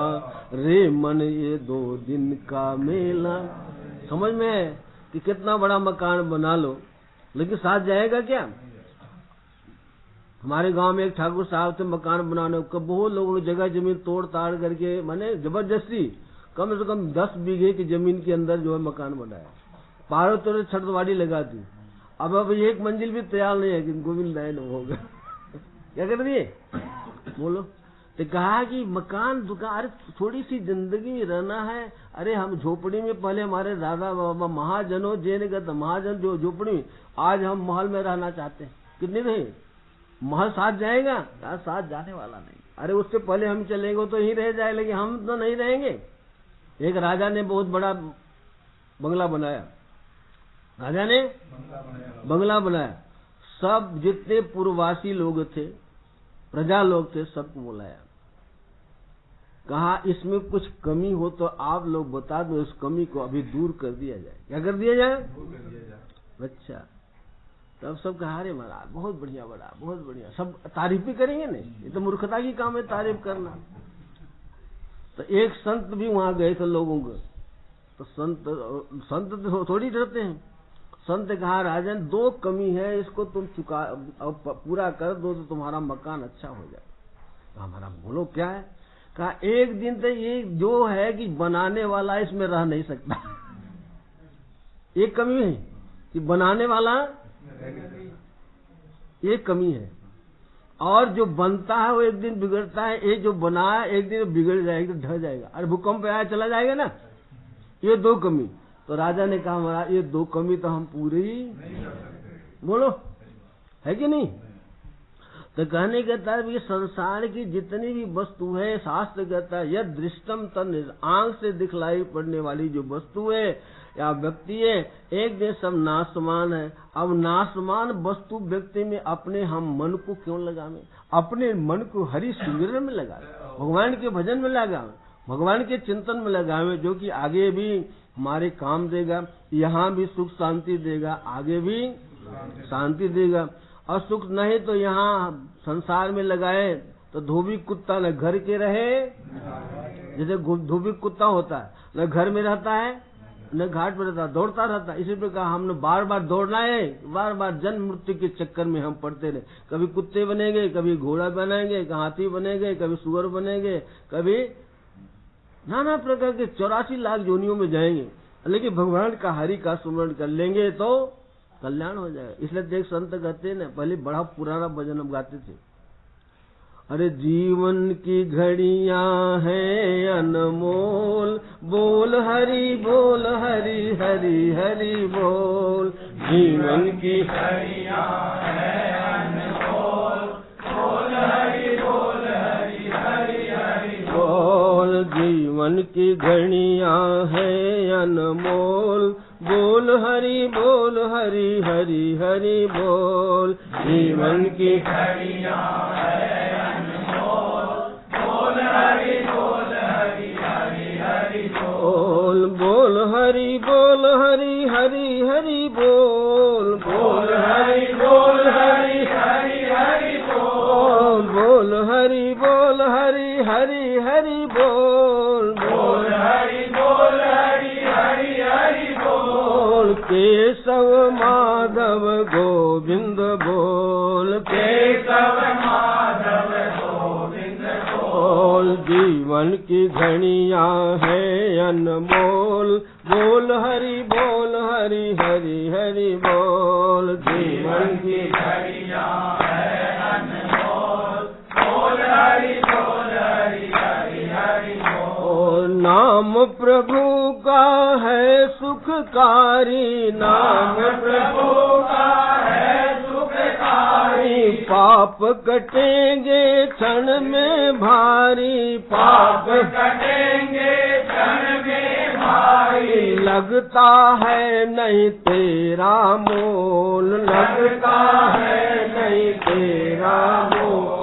रे मन ये 2 दिन का मेला। समझ में है कि कितना बड़ा मकान बना लो, लेकिन साथ जाएगा क्या? हमारे गांव में एक ठाकुर साहब थे, मकान बनाने को बहुत लोगों ने जगह जमीन तोड़ ताड़ करके, माने जबरदस्ती कम से कम 10 बीघे की जमीन के अंदर जो है मकान बनाया। पारो तो छतवाड़ी लगा दी। अब 1 मंजिल भी तैयार नहीं है कि गोविंद दायन होगा। क्या कर दिए? बोलो। तो कहा कि मकान दुकान, अरे थोड़ी सी जिंदगी में रहना है। अरे हम झोपड़ी में, पहले हमारे दादा बाबा महाजनों जैन का महाजन जो झोपड़ी में, आज हम महल में रहना चाहते हैं। कितने रहे? महल साथ जाएगा? यार साथ जाने वाला नहीं। अरे उससे पहले हम चलेंगे तो यहीं रह जाए, लेकिन हम तो नहीं रहेंगे। एक राजा ने बहुत बड़ा बंगला बनाया, राजा ने बंगला बनाया। सब जितने पूर्ववासी लोग थे, प्रजा लोग थे, सबको बुलाया। कहा इसमें कुछ कमी हो तो आप लोग बता दो, उस कमी को अभी दूर कर दिया जाए। क्या कर दिया जाए? अच्छा। तब सब कहा अरे महाराज बहुत बढ़िया बड़ा, बहुत बढ़िया। सब तारीफ भी करेंगे नहीं, ये तो मूर्खता की काम है तारीफ करना। तो एक संत भी वहां गए थे लोगों को, तो संत तो थोड़ी डरते हैं। संत कहा राजन 2 कमी है, इसको तुम चुका पूरा कर दो तो तुम्हारा मकान अच्छा हो जाए। हमारा बोलो क्या है? कहा एक दिन तो ये जो है कि बनाने वाला इसमें रह नहीं सकता। एक कमी है कि बनाने वाला, एक कमी है। और जो बनता है वो एक दिन बिगड़ता है, ये जो बनाया एक दिन बिगड़ जाएगा, ढह जाएगा। अरे भूकंप आया चला जाएगा ना। ये 2 कमी। तो राजा ने कहा महाराज ये 2 कमी तो हम पूरी बोलो है कि नहीं। तो कहने कहता है ये संसार की जितनी भी वस्तु है, शास्त्र कहता है यद दृष्टम तन, आंख से दिखलाई पड़ने वाली जो वस्तु है या व्यक्ति है, एक दिन सब नाशमान है। अब नाशमान वस्तु व्यक्ति में अपने हम मन को क्यों लगावे? अपने मन को हरि सुमिरन में लगावे, भगवान के भजन में लगावे, भगवान के चिंतन में लगावे, जो कि आगे भी हमारे काम देगा, यहाँ भी सुख शांति देगा, आगे भी शांति देगा। और सुख नहीं तो यहाँ संसार में लगाए तो धोबी कुत्ता न घर के रहे, जैसे धोबी कुत्ता होता है न घर में रहता है न घाट पर रहता, दौड़ता रहता। इसी प्रकार हमने बार बार दौड़ना है, बार बार जन्म मृत्यु के चक्कर में हम पड़ते रहे। कभी कुत्ते बनेंगे, कभी घोड़ा बनेंगे, कभी हाथी बनेंगे, कभी सुअर बनेंगे, कभी नाना प्रकार के 84 लाख योनियों में जाएंगे। लेकिन भगवान का हरि का सुमरण कर लेंगे तो कल्याण हो जाएगा। इसलिए देख संत कहते हैं ना, पहले बड़ा पुराना भजन हम गाते थे, अरे जीवन की घड़ियां हैं अनमोल, बोल हरि बोल हरि हरि हरि बोल। जीवन की घड़ियां हैं अनमोल, बोल हरि बोल हरि हरि हरि बोल। जीवन की घड़ियां हैं अनमोल, बोल हरि बोल हरि हरि हरि बोल। जीवन की घड़ियां हैं अनमोल, बोल हरि बोल हरि हरि हरि बोल। बोल हरि बोल हरि हरि हरि बोल। बोल हरि बोल हरि हरि हरि बोल। बोल हरि बोल हरि हरि हरि बोल। बोल हरि बोल हरि हरि हरि बोल। केशव माधव गोविंद बोल। केशव माधव गोविंद बोल। जीवन की घड़ियां हैं अनमोल, बोल हरि बोल हरि हरि हरि बोल। जीवन की घड़ियां हैं अनमोल, बोल हरि बोल हरि हरि हरि बोल। नाम प्रभु का है सुखकारी, नाम प्रभु का है सुखकारी। पाप कटेंगे क्षण में भारी, पाप कटेंगे क्षण में भारी। लगता है नहीं तेरा मोल, लगता है नहीं तेरा मोल।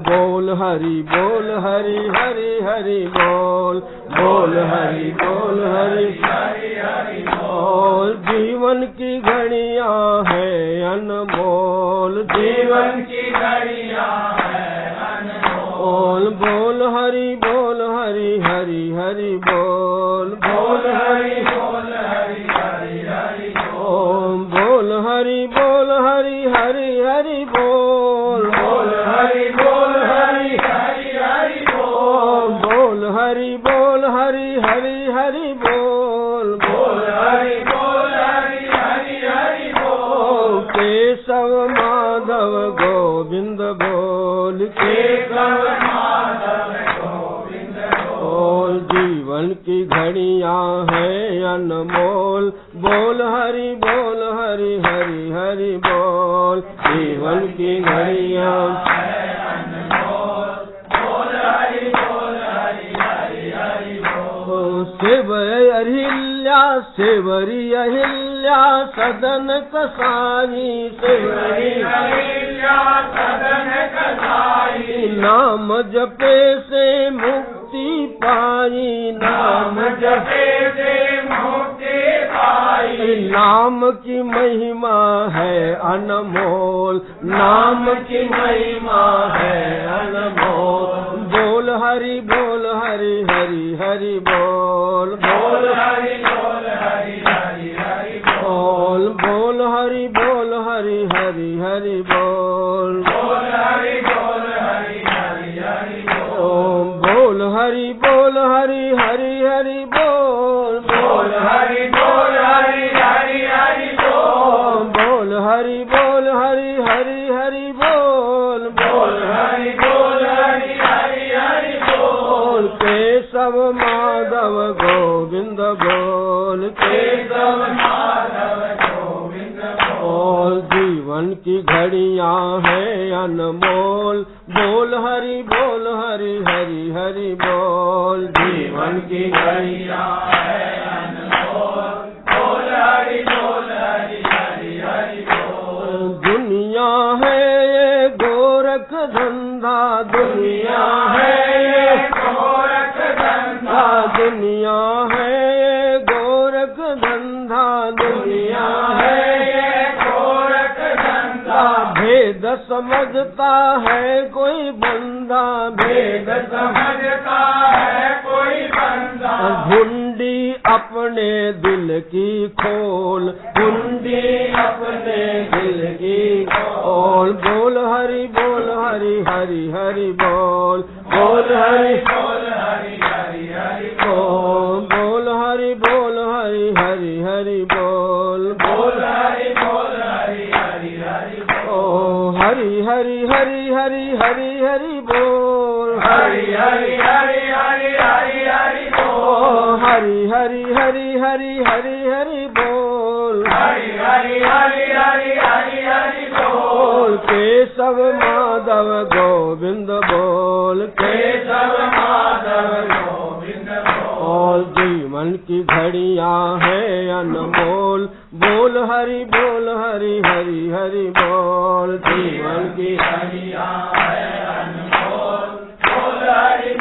बोल हरि बोल हरि हरि हरि बोल। बोल हरि बोल हरि हरि हरि बोल। जीवन की घड़ियां हैं अनमोल, जीवन की घड़ियां हैं अनमोल। बोल हरि बोल हरि हरि हरि बोल। बोल हरि बोल हरि हरि हरि बोल। बोल हरि बोल हरि हरि हरि बोल। बोल हरि बोल हरि हरि हरि बोल। बोल हरि बोल हरि हरि हरि बोल। बोल हरि बोल हरि हरि हरि बोल। केशव माधव गोविंद बोल। केशव माधव गोविंद बोल। जीवन की घड़ियां हैं अनमोल, बोल हरि बोल हरि हरि हरि बोल। जीवन की घड़ियां हैं अनमोल, बोल हरि बोल हरि हरि हरि बोल। सेवरी अहिल्या सेवरी अहिल्या सदन कसाई, सेवरी अहिल्या सदन कसाई। नाम जपे से मुक्ति पाई, नाम जपे से मुक्ति पाई। नाम की महिमा है अनमोल, नाम की महिमा है अनमोल। बोल हरि बोल हरि हरि हरि बोल। बोल हरि बोल हरि हरि हरि बोल। बोल हरि बोल हरि हरि हरि बोल। बोल हरि बोल हरि हरि हरि बोल। बोल हरि बोल हरि हरि हरि बोल। बोल हरि बोल हरि हरि हरि बोल। बोल हरि बोल हरि हरि हरि बोल। बोल हरि बोल हरि हरि हरि बोल। केशव माधव गोविंद बोल। केशव माधव गोविंद बोल। जीवन की घड़ियां हैं अनमोल, बोल हरि बोल हरि हरि हरि बोल। जीवन की घड़ियां हैं अनमोल, बोल हरि बोल हरि हरि हरि बोल। दुनिया है ये गोरख धंधा, दुनिया है ये गोरख धंधा। दुनिया है ये गोरख धंधा, दुनिया दुनिया है ये गोरख धंधा। भेद समझता है कोई बंदा, भेद समझता है कोई बंदा, ढूंढी अपने दिल की खोल, ढूंढी अपने दिल की खोल। बोल हरि हरि हरि बोल, बोल हरि हरि हरि बोल, बोल हरि हरि हरि बोल, बोल हरि हरि हरि बोल, हरि हरि हरि हरि हरि हरि बोल, हरि हरि हरि हरि हरि हरि बोल, हरि हरि हरि हरि हरि हरि बोल, हरि हरि हरि हरि हरि हरि बोल, केशव माधव गोविंद बोल, केशव माधव गोविंद बोल। जीवन की घड़ियां है अनमोल, बोल हरि हरि हरि बोल। जीवन की घड़ियां है अनमोल, बोल हरि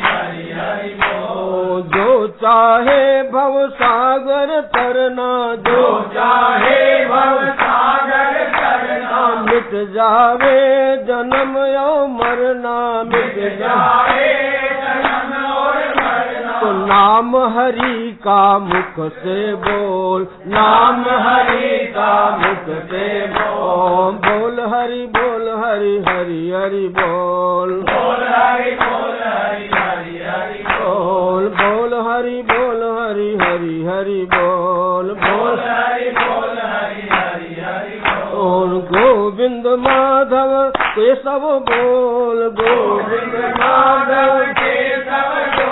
हरि हरि बोल। जो चाहे भव सागर तरना, जो चाहे भव सागर तरना, मिट जावे जन्म और मरना, मिट जाए जन्म और मरना। तो नाम हरि का मुख से बोल, नाम हरि का मुख से बोल, बोल हरि हरि हरि बोल, बोल हरि हरि हरि बोल, बोल हरि हरि हरि बोल, बोल हरि हरि हरि बोल। गोविंद माधव केशव बोल, गोविंद माधव केशव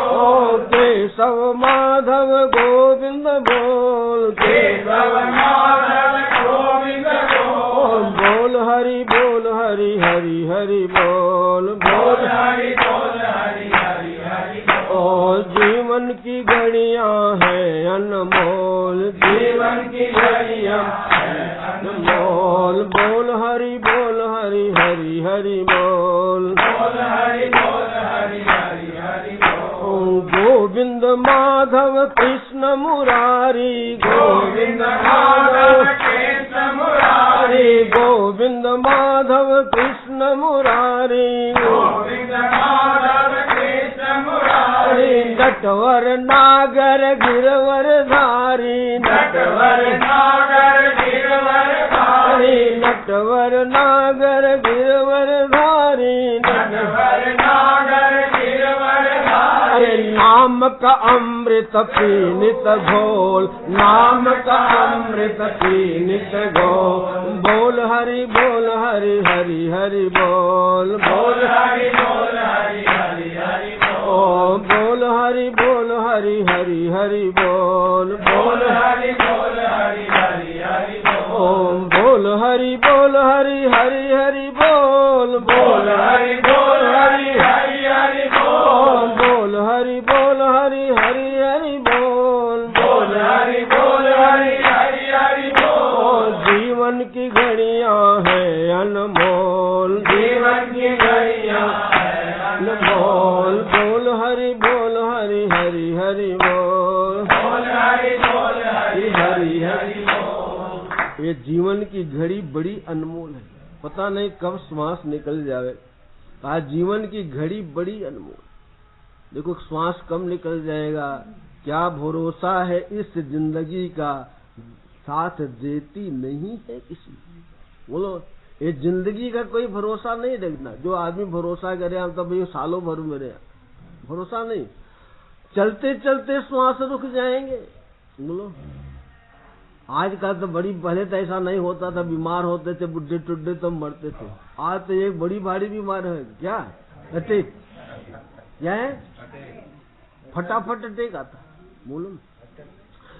ओ केशव माधव गोविंद बोल, केशव माधव गोविंद बोल, बोल हरि हरि हरि बोल, बोल हरि हरि हरि बोल। जीवन की घड़ियां है अनमोल, जीवन की घड़ियां है अनमोल, बोल हरि हरि हरि बोल, बोल हरि हरि हरि बोल। गोविंद माधव कृष्ण मुरारी, गोविंद माधव कृष्ण मुरारी, गोविंद माधव कृष्ण मुरारी, गोविंद माधव कृष्ण मुरारी। नटवर नागर गिरवर धारी, नटवर नागर गिरवर धारी, नटवर नागर गिरवर धारी, नटवर नागर गिरवर धारी। नाम का अमृत पीनित घोल, नाम का अमृत पीनित घोल, बोल हरि हरि हरि बोल, बोल हरि हरि हरि बोल, बोल हरि हरि हरि बोल, बोल हरि हरि हरि बोल, बोल हरि हरि हरि बोल, बोल हरि हरि हरि बोल, बोल हरि हरि हरि बोल, बोल हरि हरि हरि बोल। जीवन की घड़ियां है अनमोल, जीवन की घड़ियां है अनमोल, बोल हरि हरि हरि बोल, बोल हरि हरि हरि बोल। ये जीवन की घड़ी बड़ी अनमोल है, पता नहीं कब श्वास निकल जावे। आज जीवन की घड़ी बड़ी अनमोल, देखो श्वास कब निकल जाएगा, क्या भरोसा है इस जिंदगी का, साथ देती नहीं है किसी। बोलो, ये जिंदगी का कोई भरोसा नहीं देखना। जो आदमी भरोसा करे हम तब ये सालों भर में रहे, भरोसा नहीं, चलते चलते श्वास रुक जाएंगे। बोलो, आज का तो बड़ी, पहले तो ऐसा नहीं होता था, बीमार होते थे बुढ़े टुड्डे तो मरते थे। आज तो एक बड़ी भारी बीमार है, क्या अटैक, क्या है, फटाफट अटैक आता। बोलो,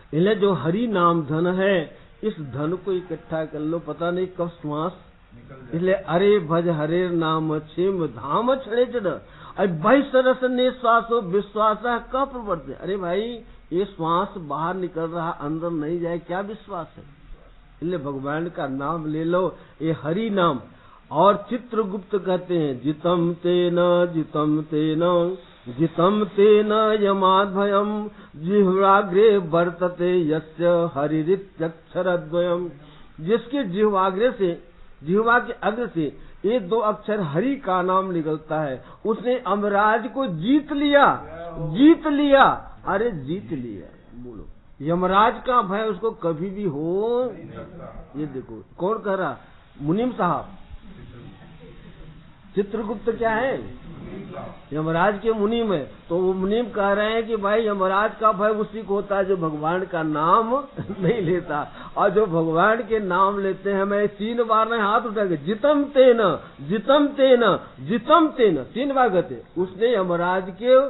इसलिए जो हरि नाम धन है, इस धन को इकट्ठा कर लो, पता नहीं कब श्वास। इसलिए अरे भज हरे नाम क्षेम धाम छड़े चढ़, अरे भाई सरस ने श्वासो विश्वास कह प्रवर्ते। अरे भाई, ये श्वास बाहर निकल रहा, अंदर नहीं जाए, क्या विश्वास है। इसलिए भगवान का नाम ले लो, ये हरि नाम। और चित्रगुप्त कहते हैं, जितम तेन यमाद भयम जिह्वाग्रे वर्तते यस्य हरिरित्यक्षरद्वयम्। जिसके जिह्वाग्रे से जिह्वा के अग्र से ये 2 अक्षर हरि का नाम निकलता है। उसने यमराज को जीत लिया, जीत लिया, अरे जीत लिया। बोलो, यमराज का भय उसको कभी भी हो। ये देखो कौन कह रहा, मुनीम साहब। चित्रगुप्त क्या है, यमराज के मुनीम है। तो वो मुनीम कह रहे हैं कि भाई यमराज का भय उसी को होता है जो भगवान का नाम नहीं लेता, और जो भगवान के नाम लेते हैं। मैं 3 बार नहीं हाथ उठा के जितम तेन जितम तेन जितम तेन 3 बार कहते, उसने यमराज के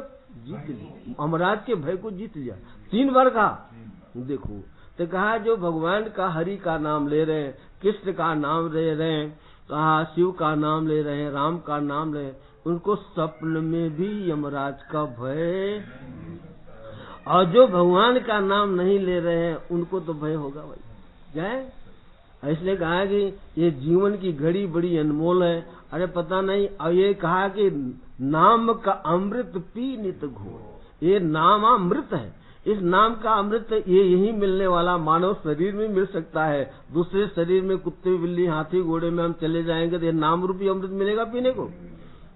जीत लिया, यमराज के भय को जीत लिया। 3 बार कहा। देखो तो कहा जो भगवान का हरि का नाम ले रहे हैं, कृष्ण का नाम ले रहे हैं, कहा शिव का नाम ले रहे हैं, राम का नाम ले रहे हैं, उनको स्वप्न में भी यमराज का भय। और जो भगवान का नाम नहीं ले रहे हैं उनको तो भय होगा भाई। क्या है, इसलिए कहा कि ये जीवन की घड़ी बड़ी अनमोल है। अरे पता नहीं, और ये कहा कि नाम का अमृत पी नित घोर। ये नाम अमृत है, इस नाम का अमृत ये यही मिलने वाला मानव शरीर में मिल सकता है। दूसरे शरीर में कुत्ते बिल्ली हाथी घोड़े में हम चले जाएंगे तो ये नाम रूपी अमृत मिलेगा पीने को।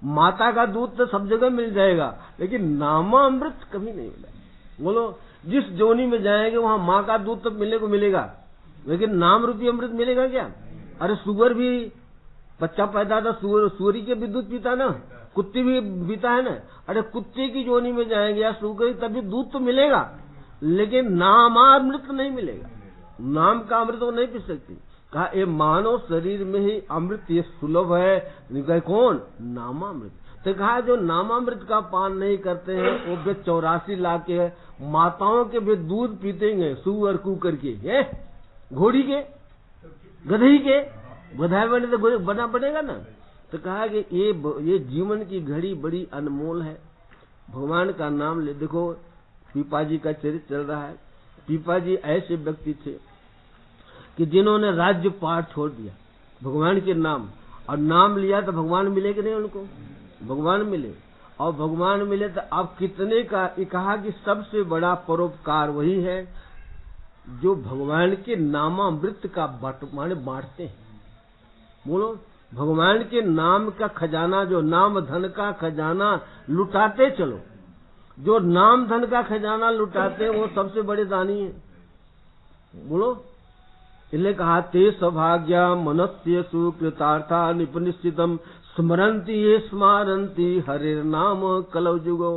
माता का दूध तो सब जगह मिल जाएगा, लेकिन नामा अमृत कभी नहीं मिलेगा। बोलो, जिस जोनी में जाएंगे वहां माँ का दूध तो मिलने को मिलेगा, लेकिन नाम रूपी अमृत मिलेगा क्या। अरे सुअर भी बच्चा पैदा था, सुअरी के भी दूध पीता ना, कुत्ती भी पीता है ना। अरे कुत्ते की जोनी में जाएंगे या सुअर तभी दूध तो मिलेगा, लेकिन नामामृत नहीं मिलेगा। नाम का अमृत वो नहीं पी सकती। कहा ये मानव शरीर में ही अमृत ये सुलभ है। कौन, नामामृत। तो कहा जो नामामृत का पान नहीं करते हैं वो भी 84 लाख के माताओं के भी दूध पीतेंगे, सुअर कुकर के, घोड़ी के, गधई के, गधा बने तो बना पड़ेगा ना। तो कहा कि ये जीवन की घड़ी बड़ी अनमोल है, भगवान का नाम ले। देखो पीपा जी का चरित्र चल रहा है। पीपा जी ऐसे व्यक्ति थे कि जिन्होंने राज्य पाठ छोड़ दिया भगवान के नाम, और नाम लिया तो भगवान मिले कि नहीं उनको, भगवान मिले। और भगवान मिले तो अब कितने का, ये कहा कि सबसे बड़ा परोपकार वही है जो भगवान के नामामृत का बांटते हैं। बोलो, भगवान के नाम का खजाना, जो नाम धन का खजाना लुटाते चलो, जो नाम धन का खजाना लुटाते हैं वो सबसे बड़े दानी है। बोलो, इसलिए कहा ते सौभाग्य मनस्य सुकृतार्था निपनिश्चितम स्मरंती ये स्मारंती हरिर नाम कलौ जुगो।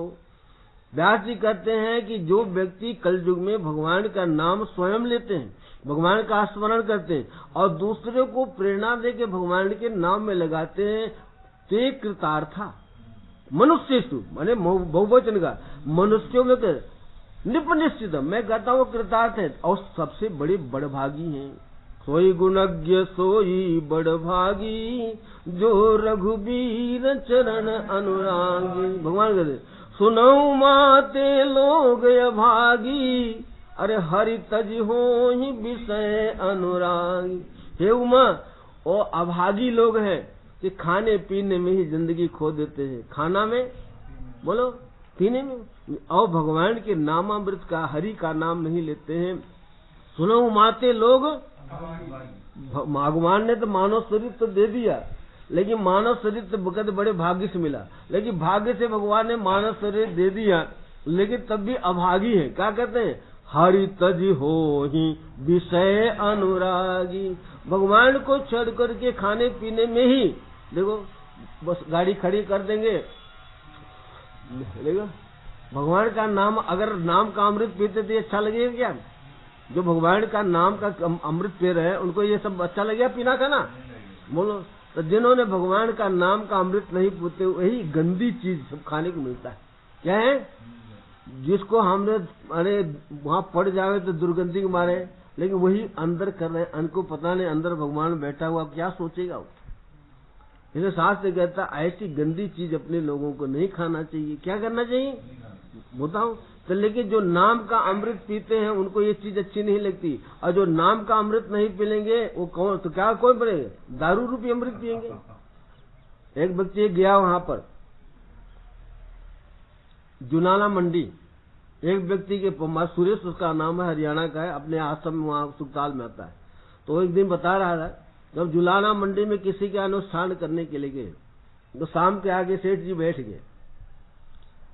व्यास जी कहते हैं कि जो व्यक्ति कलयुग में भगवान का नाम स्वयं लेते हैं, भगवान का स्मरण करते हैं और दूसरे को प्रेरणा दे के भगवान के नाम में लगाते हैं, ते कृतार्था मनुष्येषु, माने बहुवचन का, मनुष्यों में निपनिश्चित, मैं कहता हूँ कृतार्थ है और सबसे बड़े बड़भागी हैं। सोई गुणज्ञ सोई बड़भागी जो रघुबीर चरण अनुरागी। भगवान कहते सुनऊ माते लोग अभागी, अरे हरि तज हो ही विषय अनुरागी। हे उमा, वो अभागी लोग हैं कि खाने पीने में ही जिंदगी खो देते हैं, खाना में, बोलो पीने में, और भगवान के नामामृत का, हरि का नाम नहीं लेते हैं। सुनो माते लोग, भगवान ने तो मानव शरीर तो दे दिया, लेकिन मानव शरीर तो बकत बड़े भाग्य से मिला, लेकिन भाग्य से भगवान ने मानव शरीर दे दिया, लेकिन तब भी अभागी है। क्या कहते हैं, हरि तज हो ही विषय अनुरागी। भगवान को छोड़ करके खाने पीने में ही, देखो बस गाड़ी खड़ी कर देंगे, देखो भगवान का नाम, अगर नाम का अमृत पीते तो अच्छा लगेगा क्या। जो भगवान का नाम का अमृत पी रहे हैं उनको ये सब अच्छा लगेगा पीना खाना, बोलो। तो जिन्होंने भगवान का नाम का अमृत नहीं पीते, वही गंदी चीज सब खाने को मिलता है। क्या है, जिसको हमने, अरे वहां पड़ जावे तो दुर्गंधी के मारे, लेकिन वही अंदर कर रहे हैं, उनको पता नहीं अंदर भगवान बैठा हुआ क्या सोचेगा वो। इसलिए शास्त्र कहता ऐसी गंदी चीज अपने लोगों को नहीं खाना चाहिए। क्या करना चाहिए बताओ। तो लेकिन जो नाम का अमृत पीते हैं उनको ये चीज अच्छी नहीं लगती, और जो नाम का अमृत नहीं पिलेंगे वो कौन, तो क्या कौन पिलेंगे, दारू रूपी अमृत पिएंगे। एक व्यक्ति गया वहां पर जुनाला मंडी, एक व्यक्ति के, सुरेश उसका नाम है, हरियाणा का है, अपने आश्रम में वहां सुखताल में आता है। तो एक दिन बता रहा था जब जुलाना मंडी में किसी के अनुष्ठान करने के लिए गए तो शाम के आगे सेठ जी बैठ गए,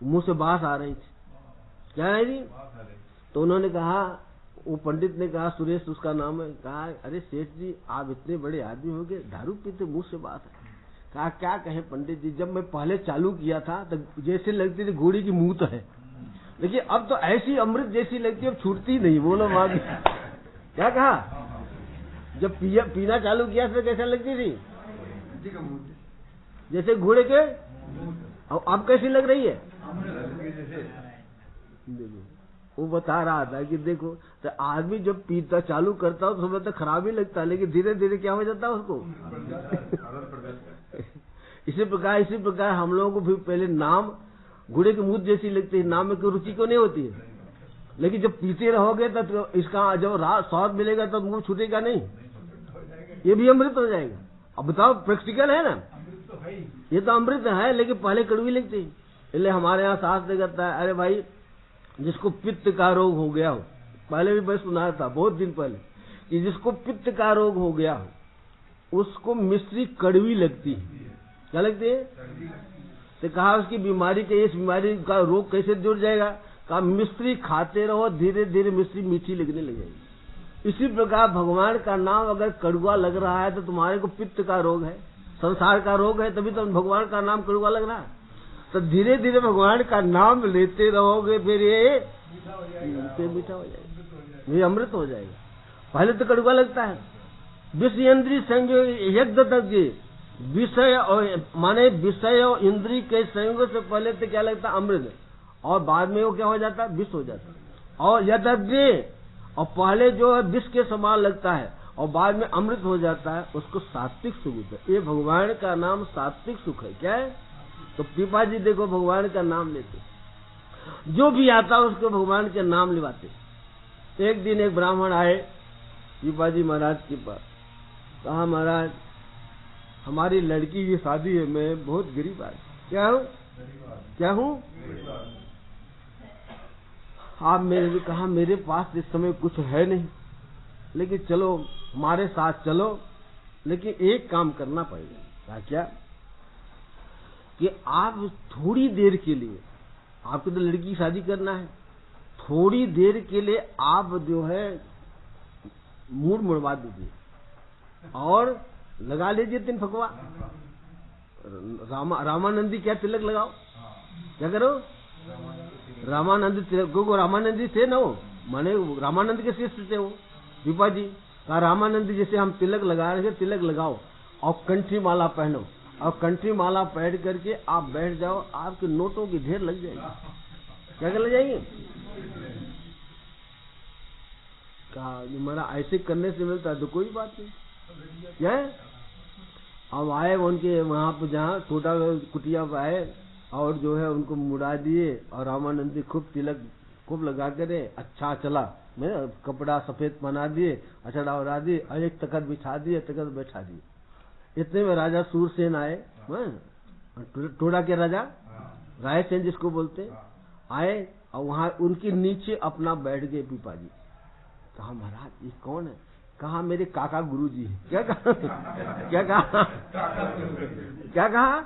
मुंह से बात आ रही थी। क्या है जी? तो उन्होंने कहा, वो पंडित ने कहा, सुरेश उसका नाम है, कहा अरे सेठ जी आप इतने बड़े आदमी हो गए, दारू पीते मुंह से बात है। कहा क्या कहे पंडित जी, जब मैं पहले चालू किया था तो जैसे लगती थी घोड़ी की मूत है, लेकिन अब तो ऐसी अमृत जैसी लगती है, अब छूटती ही नहीं। बोलो माँ क्या कहा? जब पीना चालू किया तो कैसा लगती थी? जैसे घोड़े के। अब कैसी लग रही है? देखो वो बता रहा था कि देखो तो आदमी जब पीता चालू करता हो तो समय तो खराब ही लगता है, लेकिन धीरे धीरे क्या हो जाता है उसको। इसी प्रकार हम लोगों को भी पहले नाम घोड़े की मूत जैसी लगती है, नाम में कोई रुचि क्यों नहीं होती है, लेकिन जब पीते रहोगे तो इसका जब स्वाद मिलेगा तब मुंह छूटेगा नहीं, ये भी अमृत हो जाएगा। अब बताओ प्रैक्टिकल है ना, ये तो अमृत है, लेकिन पहले कड़वी लगती है। इसलिए हमारे यहाँ शास्त्र कहता है, अरे भाई जिसको पित्त का रोग हो गया हो, पहले भी मैं सुना था बहुत दिन पहले कि जिसको पित्त का रोग हो गया हो उसको मिश्री कड़वी लगती है। क्या लगती है? तो कहा उसकी बीमारी के, इस बीमारी का रोग कैसे जुड़ जाएगा? कहा मिश्री खाते रहो, धीरे धीरे मिश्री मीठी लगने लगेगी। इसी प्रकार भगवान का नाम अगर कड़वा लग रहा है तो तुम्हारे को पित्त का रोग है, संसार का रोग है, तभी तो भगवान का नाम कड़वा लग रहा है। तो धीरे धीरे भगवान का नाम लेते रहोगे, फिर ये मीठा हो जाएगा, ये अमृत हो जाएगा। पहले तो कड़वा लगता है। विषय इंद्रिय संयोग यज्ञ तक विषय और माने विषय और इंद्रिय के संयोग से पहले तो क्या लगता है? अमृत, और बाद में वो क्या हो जाता है? विष हो जाता है। और यज्ञ और पहले जो है विष के समान लगता है और बाद में अमृत हो जाता है, उसको सात्विक सुख है। ये भगवान का नाम सात्विक सुख है। क्या है? तो पीपा जी देखो भगवान का नाम लेते, जो भी आता उसको भगवान के नाम लिवाते। एक दिन एक ब्राह्मण आए पीपा जी महाराज के पास, कहा महाराज हमारी लड़की की शादी है, मैं बहुत गरीब आदमी। क्या हूँ? आप मेरे कहा मेरे पास इस समय कुछ है नहीं, लेकिन चलो हमारे साथ चलो, लेकिन एक काम करना पड़ेगा। कहा क्या? कि आप थोड़ी देर के लिए, आपको तो लड़की की शादी करना है, थोड़ी देर के लिए आप जो है मूड मुड़वा दीजिए और लगा लीजिए 3 फकवा। रामानंदी क्या तिलक लगाओ, क्या करो? रामानंदी तिलक, क्योंकि रामानंदी थे ना, वो माने रामानंद के शिष्य थे वो दीपा जी। कहा रामानंदी जैसे हम तिलक लगा रहे थे, तिलक लगाओ और कंठी माला पहनो, और कंठी माला पहन करके आप बैठ जाओ, आपके नोटों की ढेर लग जाएगी। क्या कर लग जाएंगे? कहा मेरा ऐसे करने से मिलता है तो कोई बात नहीं। क्या है? अब आए उनके वहां पर जहाँ छोटा कुटिया पर आए और जो है उनको मुड़ा दिए, और रामानंदी खूब तिलक खूब लगा करे, अच्छा चला, मैं कपड़ा सफेद पहना दिए, अचड़ा उड़ा दिए, और एक तखत बिछा दिए, तखत बैठा दिए। इतने में राजा सूरसेन आए, टोडा के राजा रायसेन जिसको बोलते, आए और वहां उनके नीचे अपना बैठ गए पीपा जी। कहा महाराज ये कौन है? कहा मेरे काका गुरु जी। क्या कहा? क्या कहा? क्या कहा?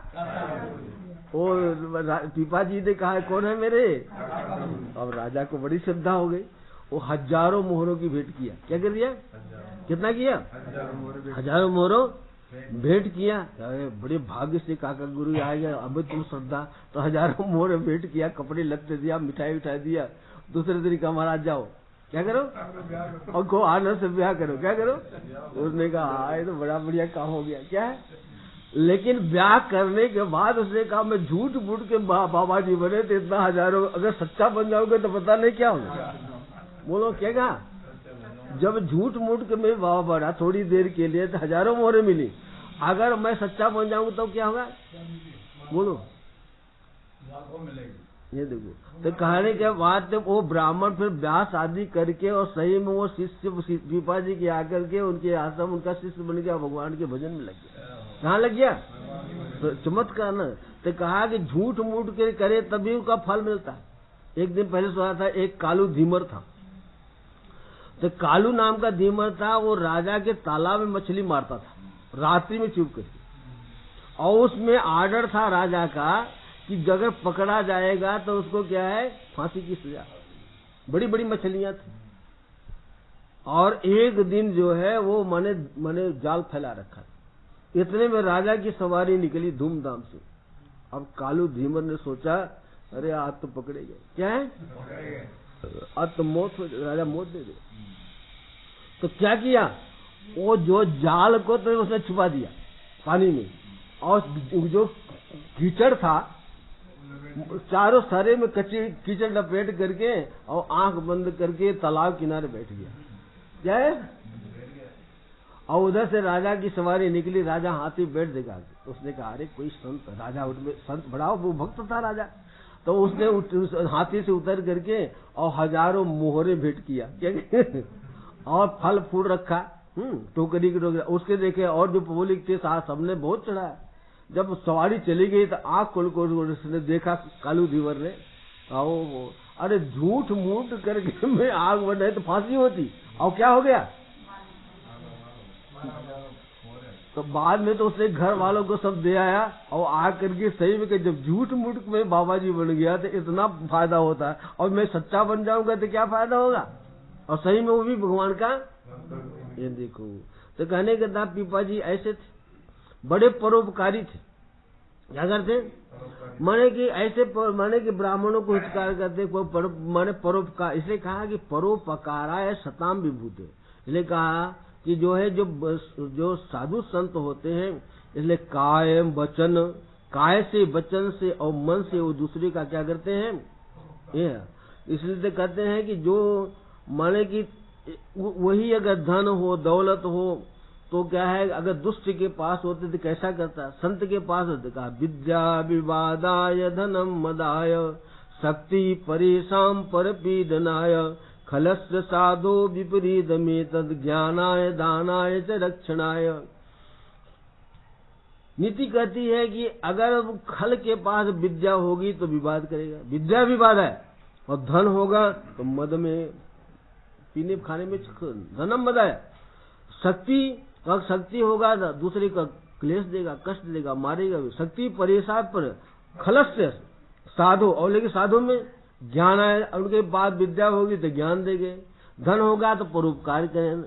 और पीपा जी ने कहा कौन है मेरे? अब राजा को बड़ी श्रद्धा हो गई, वो हजारों मोहरों की भेंट किया। क्या कर दिया? कितना किया? हजारों मोहरों भेंट किया। अरे बड़े भाग्य से काका गुरु आ गया, अब तुम श्रद्धा, तो हजारों मोहर भेंट किया, कपड़े लत्ते दिया, मिठाई उठाई दिया। दूसरे दिन कहा महाराज जाओ, क्या करो? और को आनंद से ब्याह करो। क्या करो? उसने कहा ये तो बड़ा बढ़िया काम हो गया। क्या है? लेकिन ब्याह करने के बाद उसने कहा मैं झूठ मूठ के बाबा जी बने थे, इतना हजारों, अगर सच्चा बन जाओगे तो पता नहीं क्या होगा। बोलो क्या कहा? जब झूठ मूठ के मैं बाबा बना थोड़ी देर के लिए तो हजारों मोहरें मिली, अगर मैं सच्चा बन जाऊंगा तो क्या होगा? बोलो। ये देखो, तो कहने के बाद जब वो ब्राह्मण फिर ब्याह शादी करके और सही में वो शिष्य पीपा जी के आकर के उनके आश्रम उनका शिष्य बन गया, भगवान के भजन में लग गया। कहाँ लग गया? तो चमत्कार ना। तो कहा कि झूठ मूठ के करे तभी उसका फल मिलता है। एक दिन पहले सुना था, एक कालू धीमर था, तो कालू नाम का धीमर था, वो राजा के तालाब में मछली मारता था। रात्रि में चुप करके। और उसमें आर्डर था राजा का कि अगर पकड़ा जाएगा तो उसको क्या है, फांसी की सजा। बड़ी बड़ी मछलियां थी और एक दिन जो है वो मने जाल फैला रखा था। इतने में राजा की सवारी निकली धूमधाम से। अब कालू धीमर ने सोचा अरे आज तो पकड़े गए, क्या है आज तो मौत हो, राजा मौत दे दे। तो क्या किया, वो जो जाल को तो उसने छुपा दिया पानी में, और जो कीचड़ था चारों सारे में कच्ची कीचड़ लपेट करके और आंख बंद करके तालाब किनारे बैठ गया। क्या है, और उधर से राजा की सवारी निकली। राजा हाथी बैठ देगा, उसने कहा अरे कोई संत, राजा उठ में संत बड़ा वो भक्त था राजा, तो उसने हाथी से उतर करके और हजारों मोहरे भेंट किया, क्या और फल फूल रखा, टोकरी की टोकरी उसके देखे। और जो पब्लिक थे साथ सबने बहुत चढ़ाया। जब सवारी चली गई तो आंख खोल उसने देखा कालू धीवर ने, अरे झूठ मूठ करके मैं आग बनाई तो फांसी होती, और क्या हो गया। तो बाद में तो उसने घर वालों को सब दे आया और आग करके सही में कि जब झूठ मूठ में बाबा जी बन गया तो इतना फायदा होता है, और मैं सच्चा बन जाऊंगा तो क्या फायदा होगा, और सही में वो भी भगवान का। ये देखो, तो कहने के बाद पीपा जी ऐसे थे, बड़े परोपकारी थे। क्या करते, माने कि ऐसे माने कि ब्राह्मणों को हितकार करते, माने परोपकार। इसलिए कहा कि परोपकाराय सताम विभूते। इसलिए कहा कि जो है जो साधु संत होते हैं, इसलिए काय वचन, काय से वचन से और मन से वो दूसरे का क्या करते हैं, ये इसलिए तो कहते हैं कि जो माने कि वही अगर धन हो दौलत हो तो क्या है, अगर दुष्ट के पास होते तो कैसा करता, संत के पास होते। कहा विद्या विवादाय धनम मदाय शक्ति परेशान पर पीडनाय खलस्य साधो विपरीत में तद ज्ञानाय दानाय च रक्षणाय। नीति कहती है कि अगर खल के पास विद्या होगी तो विवाद करेगा, विद्या विवाद है, और धन होगा तो मद में पीने खाने में धनम मद है। शक्ति होगा तो दूसरे का क्लेश देगा, कष्ट देगा, मारेगा भी। शक्ति परेशान पर खलस्य साधो, और लेकिन साधु में ज्ञान है, उनके बाद विद्या होगी तो ज्ञान देंगे। धन होगा तो परोपकार करें,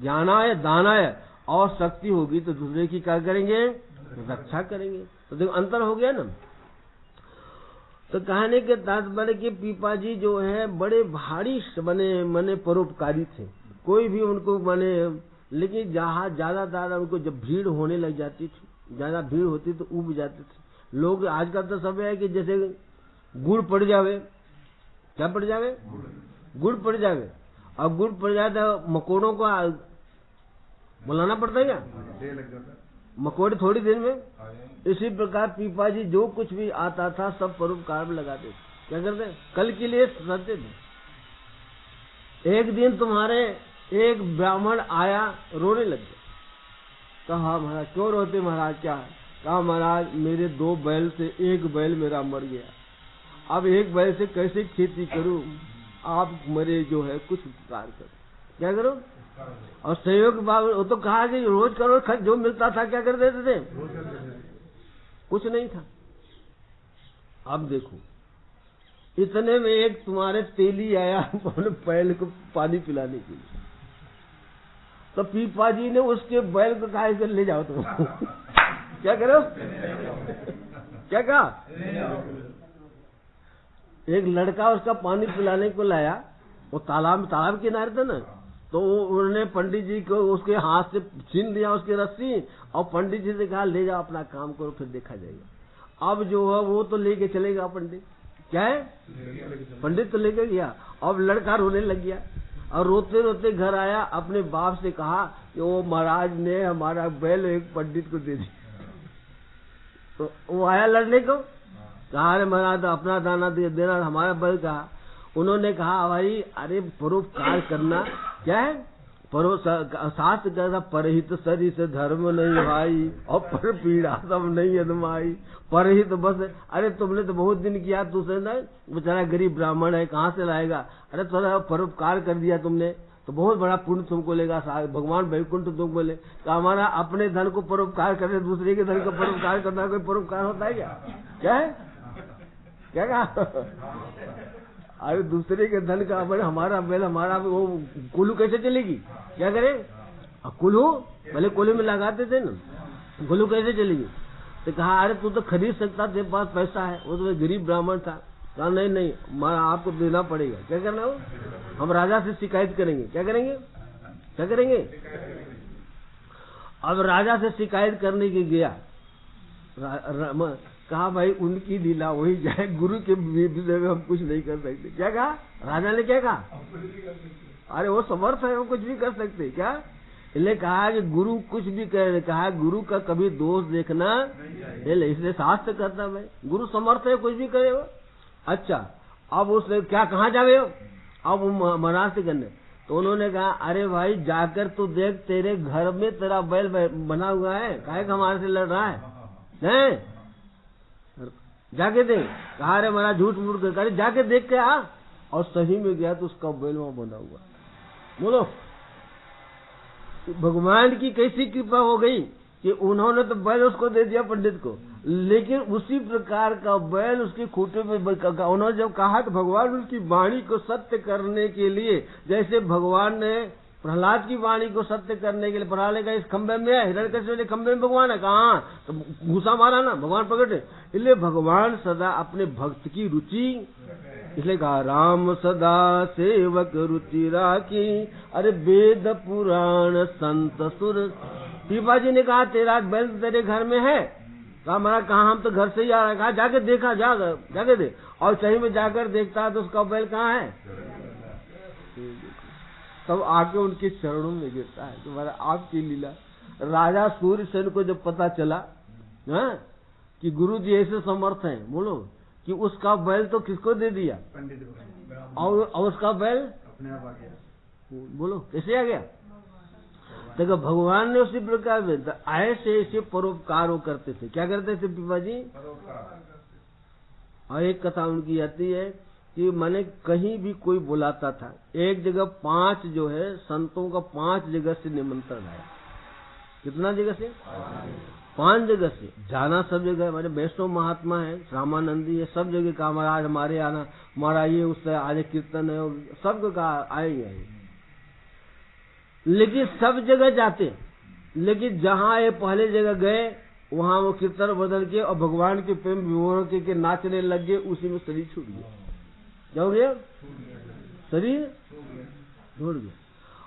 ज्ञानाय दानाय, और शक्ति होगी तो दूसरे की क्या करेंगे, रक्षा करेंगे। तो देखो अंतर हो गया ना। तो कहने के तात्पर्य के पीपा जी जो है बड़े भारी मने परोपकारी थे। कोई भी उनको माने, लेकिन जहाँ ज्यादातर उनको जब भीड़ होने लग जाती थी, ज्यादा भीड़ होती तो उब जाते थे लोग। आजकल तो सब है कि जैसे गुड़ पड़ जावे, क्या पड़ जावे, गुड़ पड़ जावे, और गुड़ पड़ जाए तो मकोड़ों को बुलाना पड़ता है क्या, मकोड़े थोड़ी देर में। इसी प्रकार पीपा जी जो कुछ भी आता था सब परोपकार में लगाते, क्या करते, कल के लिए सत्य थे। एक दिन तुम्हारे एक ब्राह्मण आया, रोने लग गया। कहा महाराज क्यों रोते महाराज, क्या। कहा महाराज मेरे 2 बैल से एक बैल मेरा मर गया, अब एक बैल से कैसे खेती करूं, आप मेरे जो है कुछ उपकार करो। क्या करो, और सहयोग भाव। वो तो कहा कि रोज करो, जो मिलता था क्या कर देते थे, कुछ नहीं था। अब देखो इतने में एक तुम्हारे तेली आया अपने बैल को पानी पिलाने के लिए। तो पीपा जी ने उसके बैल को कहा इधर ले जाओ तुम क्या करो, क्या कहा। एक लड़का उसका पानी पिलाने को लाया, वो तालाब किनारे था ना, तो उन्होंने पंडित जी को उसके हाथ से छीन लिया उसकी रस्सी, और पंडित जी से कहा ले जाओ अपना काम करो फिर देखा जाएगा। अब जो है वो तो लेके चलेगा पंडित, क्या है, पंडित तो लेके गया। अब लड़का रोने लग गया और रोते रोते घर आया, अपने बाप से कहा कि वो महाराज ने हमारा बैल एक पंडित को दे दिया। तो वो आया लड़ने को, कहा अरे महाराज तो अपना दाना देना, हमारा बैल। कहा उन्होंने कहा भाई अरे परोपकार करना क्या है, शास्त्र कहता परहित सरिस धर्म नहीं भाई, और पर पीड़ा सब नहीं अदमाई। परहित बस, अरे तुमने तो बहुत दिन किया, तुझसे ना बेचारा गरीब ब्राह्मण है कहाँ से लाएगा, अरे थोड़ा परोपकार कर दिया तुमने तो बहुत बड़ा पुण्य तुमको लेगा। भगवान वैकुंठ तुमको बोले तो हमारा अपने धन को परोपकार करने, दूसरे के धन को परोपकार करना कोई परोपकार होता है क्या? क्या है? क्या कहा? अरे दूसरे के धन का हमारा बैल, हमारा वो कुल्लू कैसे चलेगी? क्या करे? कुल्लू पहले कुल्लू में लगाते थे ना, कुल्लू कैसे चलेगी? तो कहा अरे तू तो खरीद सकता, तेरे पास पैसा है। वो तो गरीब ब्राह्मण था। कहा नहीं नहीं, आपको देना पड़ेगा। क्या करना हो? हम राजा से शिकायत करेंगे। क्या करेंगे? क्या करेंगे? अब राजा से शिकायत करने के गया, कहा भाई उनकी लीला वही जाए, गुरु के विषय में हम कुछ नहीं कर सकते। क्या कहा? राजा ने क्या कहा? अरे वो समर्थ है, वो कुछ भी कर सकते। क्या? इसलिए कहा कि गुरु कुछ भी करे, कहा गुरु का कभी दोष देखना, इसलिए शास्त्र करता भाई गुरु समर्थ है, कुछ भी करे वो। अच्छा, अब उसने क्या, कहाँ जावे हो? अब महाराज से करने, तो उन्होंने कहा अरे भाई जाकर तू देख, तेरे घर में तेरा बैल बना हुआ है, काहे का हमारे से लड़ रहा है? नहीं जाके देख। कहा अरे महाराज झूठ मूठ कर, जाके देख के आ। और सही में गया तो उसका बैल वहां बना हुआ। बोलो भगवान की कैसी कृपा हो गई कि उन्होंने तो बैल उसको दे दिया पंडित को, लेकिन उसी प्रकार का बैल उसकी खूंटे में उन्होंने जब कहा तो भगवान उसकी वाणी को सत्य करने के लिए, जैसे भगवान ने प्रहलाद की वाणी को सत्य करने के लिए, प्रहलाद का इस खंबे में है, हिरण्यकश्यप ने खंबे में भगवान है, कहा तो घुसा मारा ना, भगवान प्रकट है। इसलिए भगवान सदा अपने भक्त की रुचि, इसलिए कहा राम सदा सेवक रुचि राखी, अरे वेद पुराण संत सुर। पीपा जी ने कहा तेरा बैल तेरे घर में है? कहा महाराज कहा हम तो घर से ही आ रहे हैं। कहा जाके देखा, जाके दे। और सही में जाकर देखता है तो उसका बैल कहाँ है? तब आके उनके चरणों में गिरता है तुम्हारा आपकी लीला। राजा सूर्यसेन को जब पता चला कि गुरु जी ऐसे समर्थ हैं, बोलो कि उसका बैल तो किसको दे दिया? और उसका बैल अपने आप आ गया। बोलो कैसे आ गया? देखो भगवान ने उसी प्रकार में ऐसे ऐसे परोपकार करते थे। क्या करते थे पिपा जी? और एक कथा उनकी आती है कि मैंने कहीं भी कोई बुलाता था, एक जगह 5 जो है संतों का 5 जगह से निमंत्रण आया। कितना जगह से? 5 जगह से जाना, सब जगह। मैंने वैष्णव महात्मा है, रामानंदी है, सब जगह का महाराज हमारे आना, हमारा ये उससे आज कीर्तन है, सबको कहा आएंगे। लेकिन सब जगह जाते, लेकिन जहाँ ये पहले जगह गए वहाँ वो कीर्तन बदल के और भगवान के प्रेम विमोहन के नाचने लग गए, उसी में शरीर छूट गया। क्या हो गया? शरीर छूट गया।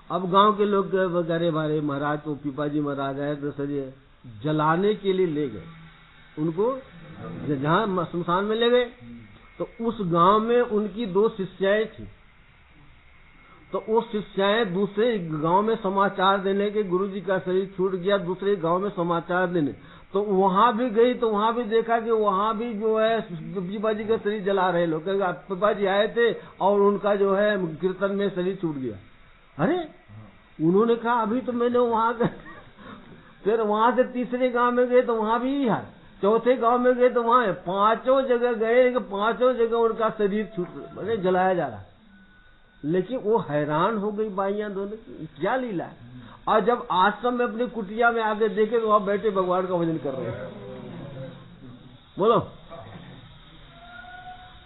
अब गांव के लोग अरे हमारे महाराज को पीपा जी महाराज आए तो शरीर जलाने के लिए ले गए उनको, जहाँ शमशान में ले गए। तो उस गांव में उनकी 2 शिष्याएं थी, तो वो शिष्याएं दूसरे गांव में समाचार देने के गुरुजी का शरीर छूट गया, दूसरे गांव में समाचार देने, तो वहां भी गई तो वहां भी देखा कि वहां भी जो है पीपा जी का शरीर जला रहे लोग। पीपा जी आए थे और उनका जो है कीर्तन में शरीर छूट गया। अरे उन्होंने कहा अभी तो मैंने वहां फिर वहां से तीसरे गांव में गए तो वहां भी है, चौथे गांव में गए तो वहां है, 5 जगह गए, 5 जगह उनका शरीर छूट मैंने जलाया जा रहा। लेकिन वो हैरान हो गई बाइयां दोनों, क्या लीला है। और जब आश्रम में अपनी कुटिया में आके देखे तो वहां बैठे भगवान का भजन कर रहे हैं। बोलो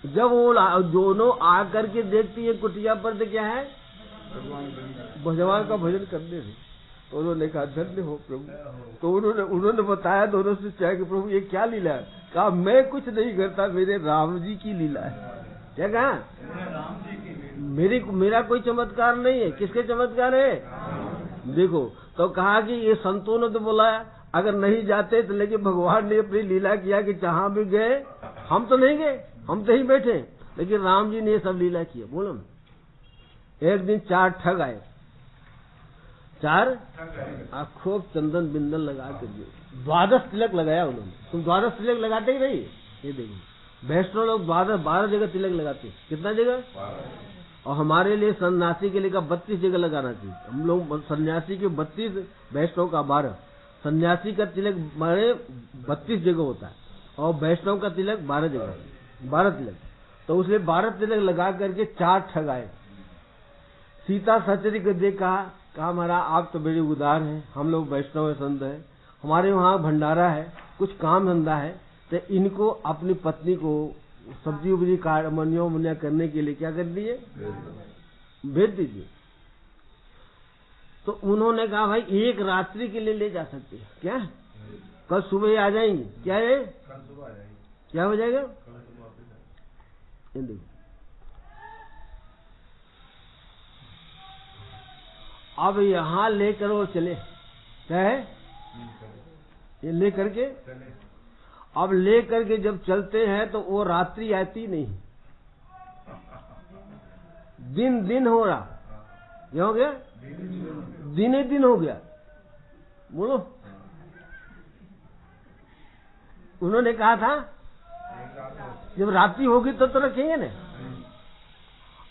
जब वो दोनों आकर के देखती है कुटिया पर तो क्या है? भगवान का भजन करने से। तो उन्होंने कहा धन्य हो प्रभु। तो उन्होंने बताया दोनों से चाहे कि प्रभु ये क्या लीला है? कहा मैं कुछ नहीं करता, मेरे राम जी की लीला है। क्या कहा? मेरा कोई चमत्कार नहीं है। किसके चमत्कार है? देखो तो कहा कि ये संतों ने तो बुलाया, अगर नहीं जाते तो, लेकिन भगवान ने अपनी लीला किया कि जहां भी गए, हम तो नहीं गए, हम तो ही बैठे, लेकिन राम जी ने ये सब लीला किया। बोलो एक दिन 4 ठग आए, 4 खूब चंदन बिंदन लगा कर 12 तिलक लगाया उन्होंने। तुम 12 तिलक लगाते ही नहीं? ये देखो वैष्णव लोग 12 जगह तिलक लगाते। कितना जगह? और हमारे लिए सन्यासी के लिए 32 जगह लगाना चाहिए। हम लोग सन्यासी के 32, वैष्णव का 12। सन्यासी का तिलक 32 जगह होता है और वैष्णव का तिलक 12 जगह, 12 तिलक। तो उसने 12 तिलक लगा करके 4 ठग आए। सीता सचरी को देखा, कहा महाराज आप तो बड़े उदार हैं, हम लोग वैष्णव संत हैं, हमारे वहाँ भंडारा है, कुछ काम धंधा है, तो इनको अपनी पत्नी को सब्जी उब्जी काट मनिया करने के लिए क्या कर दिए, भेज दीजिए। तो उन्होंने कहा भाई एक रात्रि के लिए ले जा सकते हैं क्या, कल सुबह आ जाएंगे, क्या है क्या हो जाएगा। देखो अब यहाँ लेकर वो चले, क्या है ये ले करके, अब ले करके जब चलते हैं तो वो रात्रि आती नहीं, दिन दिन हो रहा, क्या हो गया, दिन ही दिन हो गया। बोलो उन्होंने कहा था जब रात्रि होगी तो रखेंगे ना।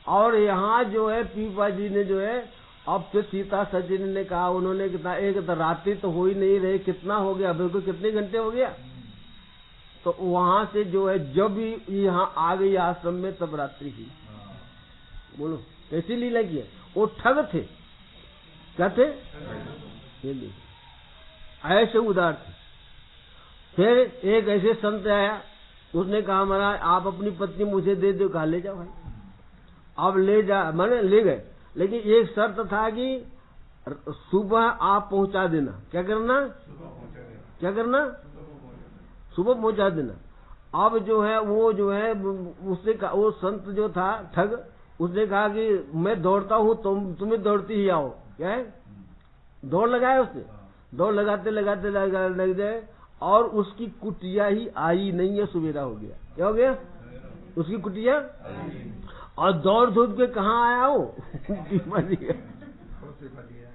और यहाँ जो है पीपा जी ने जो है, अब तो सीता सचिन ने कहा, उन्होंने कितना, एक तो रात्रि तो हो ही नहीं रही, कितना हो गया बिल्कुल, कितने घंटे हो गया। तो वहां से जो है जब यहाँ आ गई आश्रम में तब रात्रि ही। बोलो कैसी लीला की है। वो ठग थे, क्या थे, ये ऐसे उदार थे। फिर एक ऐसे संत आया, उसने कहा महाराज आप अपनी पत्नी मुझे दे दो, कहा ले जाओ भाई। अब ले जा, मैंने ले गए, लेकिन एक शर्त था कि सुबह आप पहुंचा देना। क्या करना, क्या करना, सुबह पहुंचा देना। अब जो है वो जो है उसने कहा, वो संत जो था ठग, उसने कहा कि मैं दौड़ता हूँ, तुम्हें दौड़ती ही आओ। क्या है, दौड़ लगाया उसने, दौड़ लगाते लगाते लग जाए, और उसकी कुटिया ही आई नहीं है, सवेरा हो गया। क्या हो गया, उसकी कुटिया, और दौड़ धूप के कहाँ आया हो,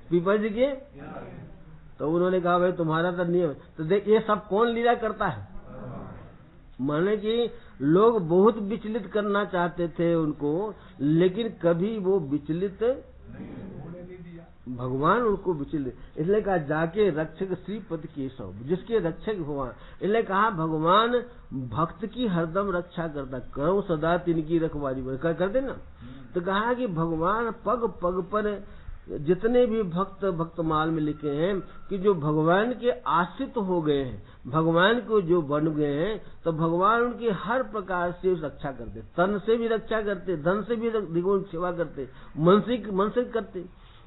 पीपा जी के। तो उन्होंने कहा भाई तुम्हारा तो नियम। तो देख ये सब कौन लीला करता है, माने कि लोग बहुत विचलित करना चाहते थे उनको, लेकिन कभी वो विचलित, भगवान उनको विचलित, इसलिए कहा जाके रक्षक श्रीपति केशव, जिसके रक्षक भगवान। इसलिए कहा भगवान भक्त की हरदम रक्षा करता, करो सदा तिनकी रखवाली, कर देना। तो कहा कि भगवान पग पग पर, जितने भी भक्तमाल में लिखे हैं कि जो भगवान के आश्रित हो गए हैं, भगवान को जो बन गए हैं, तो भगवान उनकी हर प्रकार से रक्षा करते, तन से भी रक्षा करते, धन से भी द्विगुण सेवा करते, मन से करते।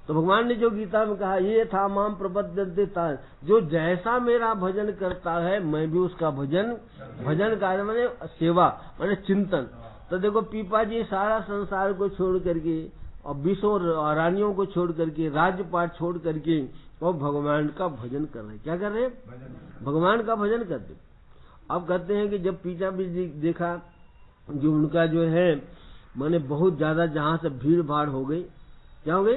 तो भगवान ने जो गीता में कहा, ये था माम प्रपद्यन्ते ता, जो जैसा मेरा भजन करता है मैं भी उसका भजन कार्य माने सेवा माने चिंतन। तो देखो पीपा जी सारा संसार को छोड़ करके और 20 रानियों को छोड़ करके, राज्य पाठ छोड़ करके, और भगवान का भजन कर रहे। क्या कर रहे हैं, भगवान का भजन करते। अब कहते हैं कि जब पीछा भी देखा जो उनका जो है माने बहुत ज्यादा जहां से भीड़ भाड़ हो गई, क्या हो गई,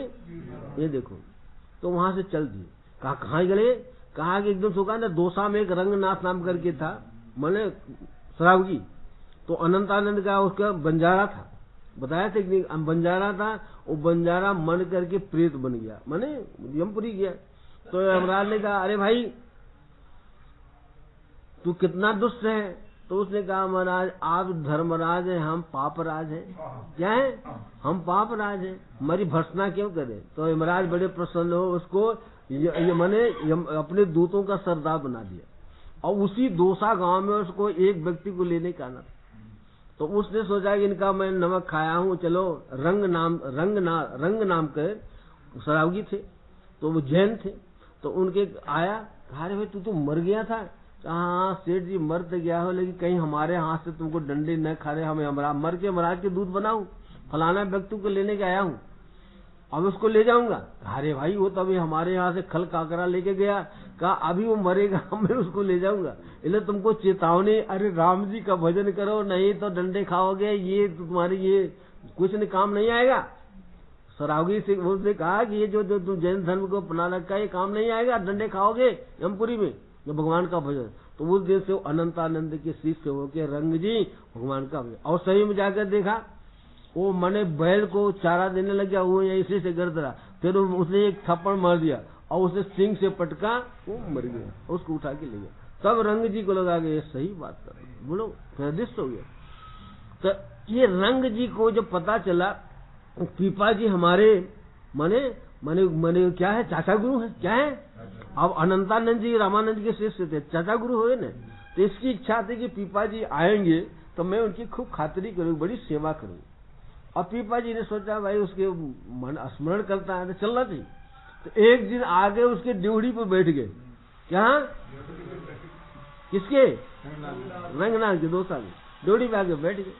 ये देखो, तो वहां से चल दिए। कहा कहाँ गए, कहा कि एकदम सुखा ना, दोसा में एक रंगनाथ नाम करके था, माने शराबगी, तो अनंतानंद का उसका बंजारा था, बताया था कि बंजारा था, वो बंजारा मन करके प्रेत बन गया, माने यमपुरी गया। तो यमराज ने कहा अरे भाई तू कितना दुष्ट है। तो उसने कहा महाराज आप धर्मराज हैं, हम पापराज हैं। क्या है, हम पापराज हैं, हमारी भर्त्सना क्यों करे। तो यमराज बड़े प्रसन्न हो, उसको मैंने अपने दूतों का सरदार बना दिया, और उसी दोसा गांव में उसको एक व्यक्ति को लेने का आना। तो उसने सोचा कि इनका मैं नमक खाया हूँ, चलो रंग नाम के शराबगी थे, तो वो जैन थे। तो उनके आया, कहा अरे भाई तू तो मर गया था। हाँ सेठ जी मर तो गया हो, लेकिन कहीं हमारे हाथ से तुमको डंडे न खा रहे, हमें मर के महाराज के दूध बनाऊं, फलाना व्यक्ति को लेने के आया हूँ, अब उसको ले जाऊंगा। अरे भाई वो तभी हमारे यहाँ से खल काकरा लेके गया, कहा अभी वो मरेगा, मैं उसको ले जाऊंगा, इसलिए तुमको चेतावनी, अरे राम जी का भजन करो, नहीं तो डंडे खाओगे, ये तुम्हारी ये कुछ न काम नहीं आएगा। सरावगी से उसने कहा कि ये जो तुम जैन धर्म को अपना रखा है, ये काम नहीं आएगा, डंडे खाओगे यमपुरी में, जो भगवान का भजन। तो उस दिन से अनंतानंद के शिष्य होके रंग जी भगवान का भजन। और सही में जाकर देखा, वो मने बैल को चारा देने लग गया, वो इसी से गर्द रहा, फिर उसने एक थप्पड़ मार दिया और उसे सिंह से पटका, वो मर गया, उसको उठा के ले गया। तब रंग जी को लगा कि ये सही बात कर रहे, बोलो निर्दिष्ट हो गया। तो ये रंग जी को जब पता चला पीपा जी हमारे मने क्या है, चाचा गुरु है, क्या है। अब अनंतानंद जी रामानंद के शिष्य थे, चाचा गुरु हुए न, तो इसकी इच्छा थी कि पीपा जी आएंगे तो मैं उनकी खूब खातिरी करूँ, बड़ी सेवा करूँ। अब पीपा जी ने सोचा भाई उसके मन स्मरण करता है तो चलना चाहिए। तो एक दिन आगे उसके ड्योढ़ी पर बैठ गए। क्या? किसके? रंगनाथ के 2 साल ड्योढ़ी पे आगे बैठ गए।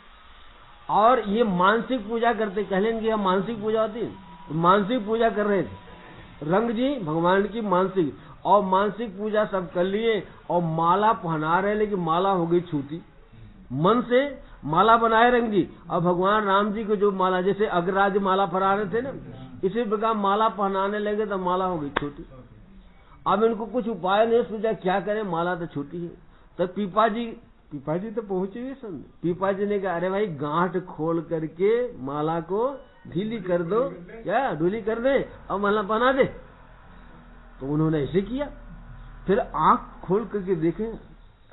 और ये मानसिक पूजा करते, कह लेंगे यह मानसिक पूजा होती है, तो मानसिक पूजा कर रहे थे रंग जी भगवान की मानसिक। और मानसिक पूजा सब कर लिए और माला पहना रहे, लेकिन माला हो गई छूटी। मन से माला बनाए रंग जी, और भगवान राम जी को जो माला, जैसे अग्रराज माला फरा रहे थे ना, इसी प्रकार माला पहनाने लगे तो माला हो गई छोटी। अब इनको कुछ उपाय नहीं सोचा क्या करें, माला तो छोटी है। तो पीपा जी तो पहुंचे हुए समझे। पीपा जी ने कहा अरे भाई गांठ खोल करके माला को ढीली कर दो, क्या ढीली कर दे और माला बना दे। तो उन्होंने ऐसे किया। फिर आंख खोल करके देखे,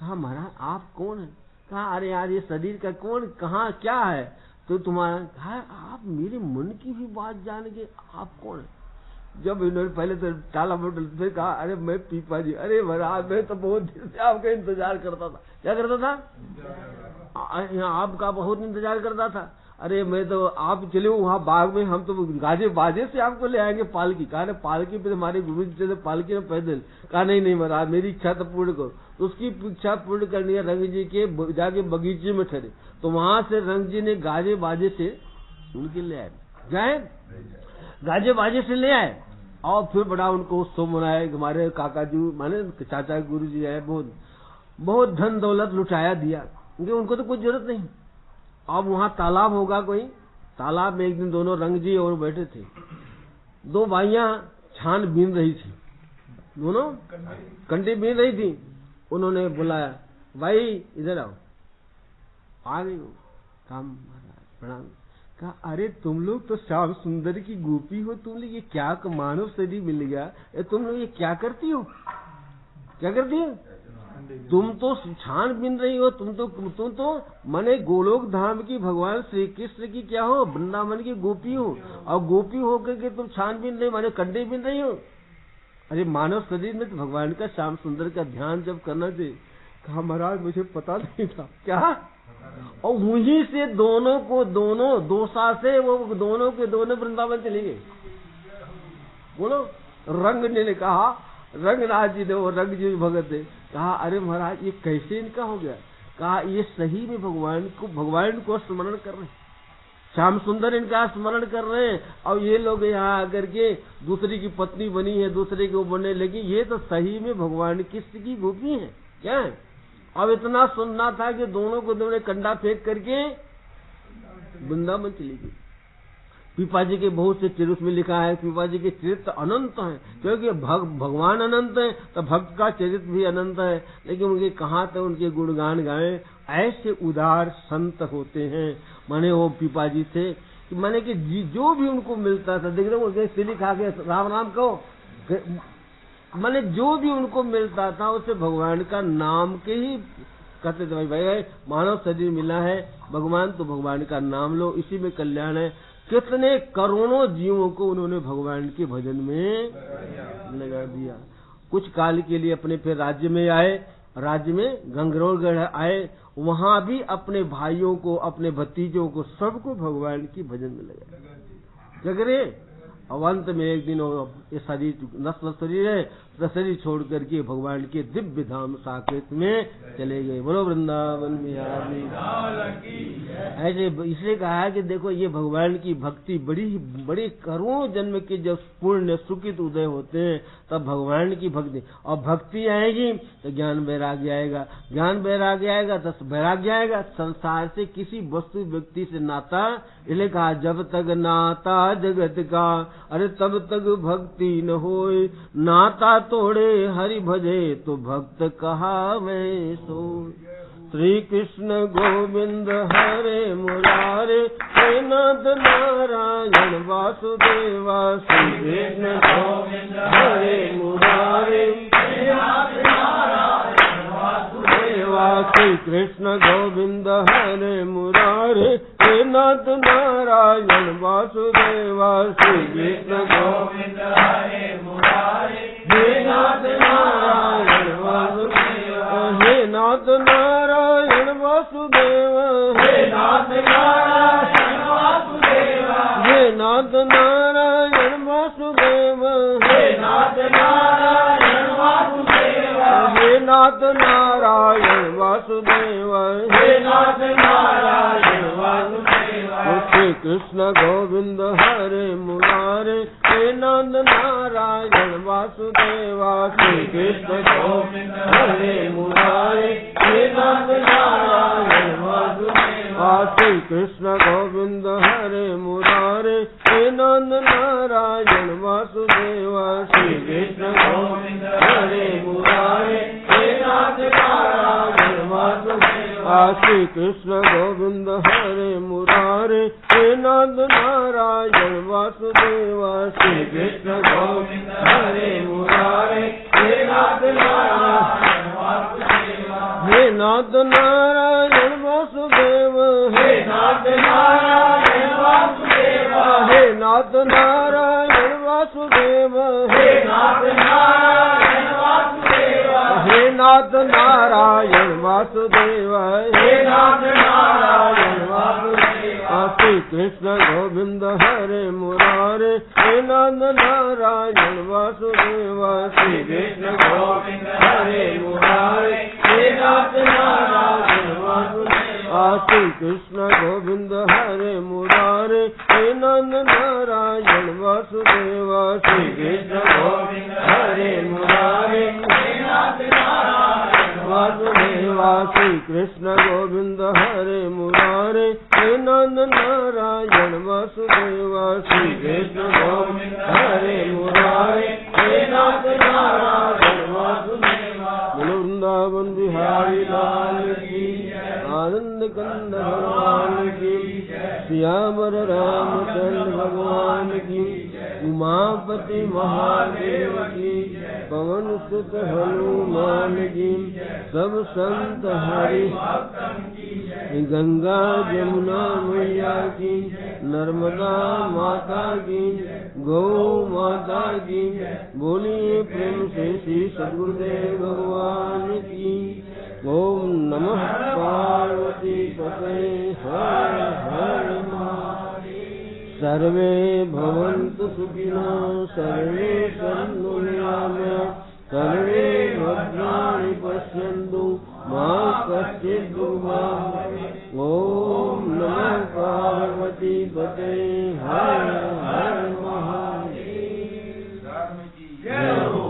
कहा महाराज आप कौन है? कहा अरे यार ये शरीर का कौन, कहाँ क्या है? तो तुम्हारा, कहा आप मेरे मन की भी बात जान गए, आप कौन है? जब इन्होंने पहले तो टाला बोतल, फिर कहा अरे मैं पीपा जी, अरे महाराज मैं तो बहुत दिन से आपका इंतजार करता था। क्या करता था? आपका बहुत इंतजार करता था। अरे मैं तो आप चले वहाँ बाग में, हम तो गाजे बाजे से आपको ले आएंगे पालकी। कहा पालकी पे हमारे गुरु जी चले पालकी में पैदल। कहा नहीं महाराज मेरी इच्छा तो पूर्ण करो। तो उसकी इच्छा पूर्ण करनी है, रंग जी के जाके बगीचे में ठहरे। तो वहां से रंग जी ने गाजे बाजे से उनके ले आए, जाए गाजे बाजे से ले आए। और फिर बड़ा उनको उत्सव मनाया। हमारे काका जी माने चाचा गुरु जी आए, बहुत धन दौलत लुटाया दिया, क्योंकि उनको तो कुछ जरूरत नहीं। अब वहाँ तालाब होगा कोई, तालाब में एक दिन दोनों रंग जी और बैठे थे। 2 भाइयां छान बीन रही थी, दोनों कंडी बीन रही थी। उन्होंने बुलाया, भाई इधर आओ। आ गई वो, काम प्रणाम। कहा अरे तुम लोग तो श्याम सुंदर की गोपी हो, तुम लोग ये क्या मानव शरीर मिल गया, तुम लोग ये क्या करती हो? क्या करती हो? तुम तो छान बिन रही हो, तुम तो मने गोलोक धाम की भगवान श्री कृष्ण की क्या हो, वृंदावन की गोपी हो। और गोपी होकर के तुम छान बिन रही, माने कंडे बिन रही हो। अरे मानव शरीर में तो भगवान का श्याम सुंदर का ध्यान जब करना चाहिए। कहा महाराज मुझे पता नहीं था। क्या? और वहीं से दोनों को दो साल से वो दोनों के दोनों वृंदावन चले गए। बोलो रंग ने कहा, रंगनाथ जी ने, वो रंग जी भगत थे, कहा अरे महाराज ये कैसे इनका हो गया? कहा ये सही में भगवान को स्मरण कर रहे हैं, श्याम सुंदर इनका स्मरण कर रहे हैं। और ये लोग यहाँ आकर के दूसरी की पत्नी बनी है, दूसरे को बनने लगी। ये तो सही में भगवान कृष्ण की गोपी है। क्या है? अब इतना सुनना था कि दोनों को दोनों कंडा फेंक करके वृंदावन चली गई। पीपा जी के बहुत से चरित्र में लिखा है, पीपा जी के चरित्र अनंत हैं, क्योंकि भगवान अनंत है तो भक्त का चरित्र भी अनंत है। लेकिन उनके कहाँ तक उनके गुणगान गाएं, ऐसे उदार संत होते हैं। माने वो पीपा जी थे कि माने कि जो भी उनको मिलता था, देख रहे हो सिली खा के राम राम कहो, माने जो भी उनको मिलता था उसे भगवान का नाम के ही कहते थे। भाई मानव शरीर मिला है, भगवान तो भगवान का नाम लो, इसी में कल्याण है। कितने करोड़ों जीवों को उन्होंने भगवान के भजन में लगा दिया। कुछ काल के लिए अपने फिर राज्य में आए, राज्य में गंगरोलगढ़ आए, वहां भी अपने भाइयों को, अपने भतीजों को, सबको भगवान की भजन में लगा। क्या करे? अवंत में एक दिन ये शरीर नस्ल शरीर है, तो शरीर छोड़ करके भगवान के दिव्य धाम साकेत में चले गए। बोलो वृंदावन बिहारी। ऐसे इसलिए कहा है कि देखो ये भगवान की भक्ति बड़ी करोड़ों जन्म के जब पूर्ण सुकृत उदय होते हैं तब भगवान की भक्ति, और भक्ति आएगी तो ज्ञान वैराग्य आएगा, ज्ञान वैराग्य आएगा तो वैराग्य आएगा। संसार से किसी वस्तु व्यक्ति से नाता, इसलिए कहा जब तक नाता जगत का, अरे तब तक भक्ति न होए। नाता तोड़े हरि भजे तो भक्त कहावे सो। श्री कृष्ण गोविंद हरे मुरारे, हे नाथ नारायण वासुदेवा। श्री कृष्ण गोविंद हरे मुरारे, हे नाथ नारायण वासुदेवा। श्री कृष्ण गोविंद हरे मुरारे, हे नाथ नारायण वासुदेवा श्री कृष्ण गोविंद हरे मुरारे हे नाथ नारायण वासुदेवा हे नाथ नारायण वासुदेवा हे नाथ नारायण वासुदेवा हे नाथ नारायण वासुदेवा हे नाथ नारायण वासुदेवा हे नाथ नारायण वासुदेवा हे नाथ नारायण वासुदेवा श्री कृष्ण गोविंद हरे मुरारे हे नाथ नारायण वासुदेवा श्री कृष्ण गोविंद हरे मुरारे हे नाथ नारायण वासुदेवा श्री कृष्ण गोविंद हरे मुरारे हे नाथ नारायण वासुदेवा श्री कृष्ण गोविंद हरे मुरारे हे नाथ नारायण वासुदेवा श्री कृष्ण गोविंद हरे मुरारे हे नाथ नारायण वासुदेवा श्री कृष्ण गोविंद हरे मुरारे हे नाथ नारायण वासुदेवा हे नाथ नारायण वासुदेवा हे नाथ नारायण वासुदेवा हे नाथ नारायण वासुदेवा हे नाथ नारायण वासुदेवा हे नाथ नारायण वासुदेवा हे नाथ नारायण वासुदेवा श्री कृष्ण गोविंद हरे मुरारे हे नाथ नारायण वासुदेवा श्री कृष्ण गोविंद हरे मुरारे हे नाथ नारायण वासुदेवा श्री कृष्ण गोविंद हरे मुरारे हे नाथ नारायण वासुदेवा श्री कृष्ण गोविंद हरे मुरारे हे नाथ नारायण वासुदेवा श्री कृष्ण गोविंद हरे मुरारे हे नाथ नारायण वासुदेवा श्री कृष्ण गोविंद हरे मुरारे हे नाथ नारायण वासुदेवा वृंदावन बिहारी लाल की आनंद कंद भगवान की श्यामर रामचंद्र भगवान की उमापति महादेव की पवन सुत हनुमान की सब संत हरि गंगा जमुना मैया की नर्मदा माता की गौ माता की बोलिए प्रेम से श्री सद्गुरुदेव भगवान की ओम नमः पार्वती पते हर हर महादेव सर्वे भवन्तु सुखिनः सर्वे सन्तु निरामयाः सर्वे भद्राणि पश्यन्तु मा कश्चित् दुर्भाग्यम् ओम नमः पार्वती पते हर हर महादेव। जय हो।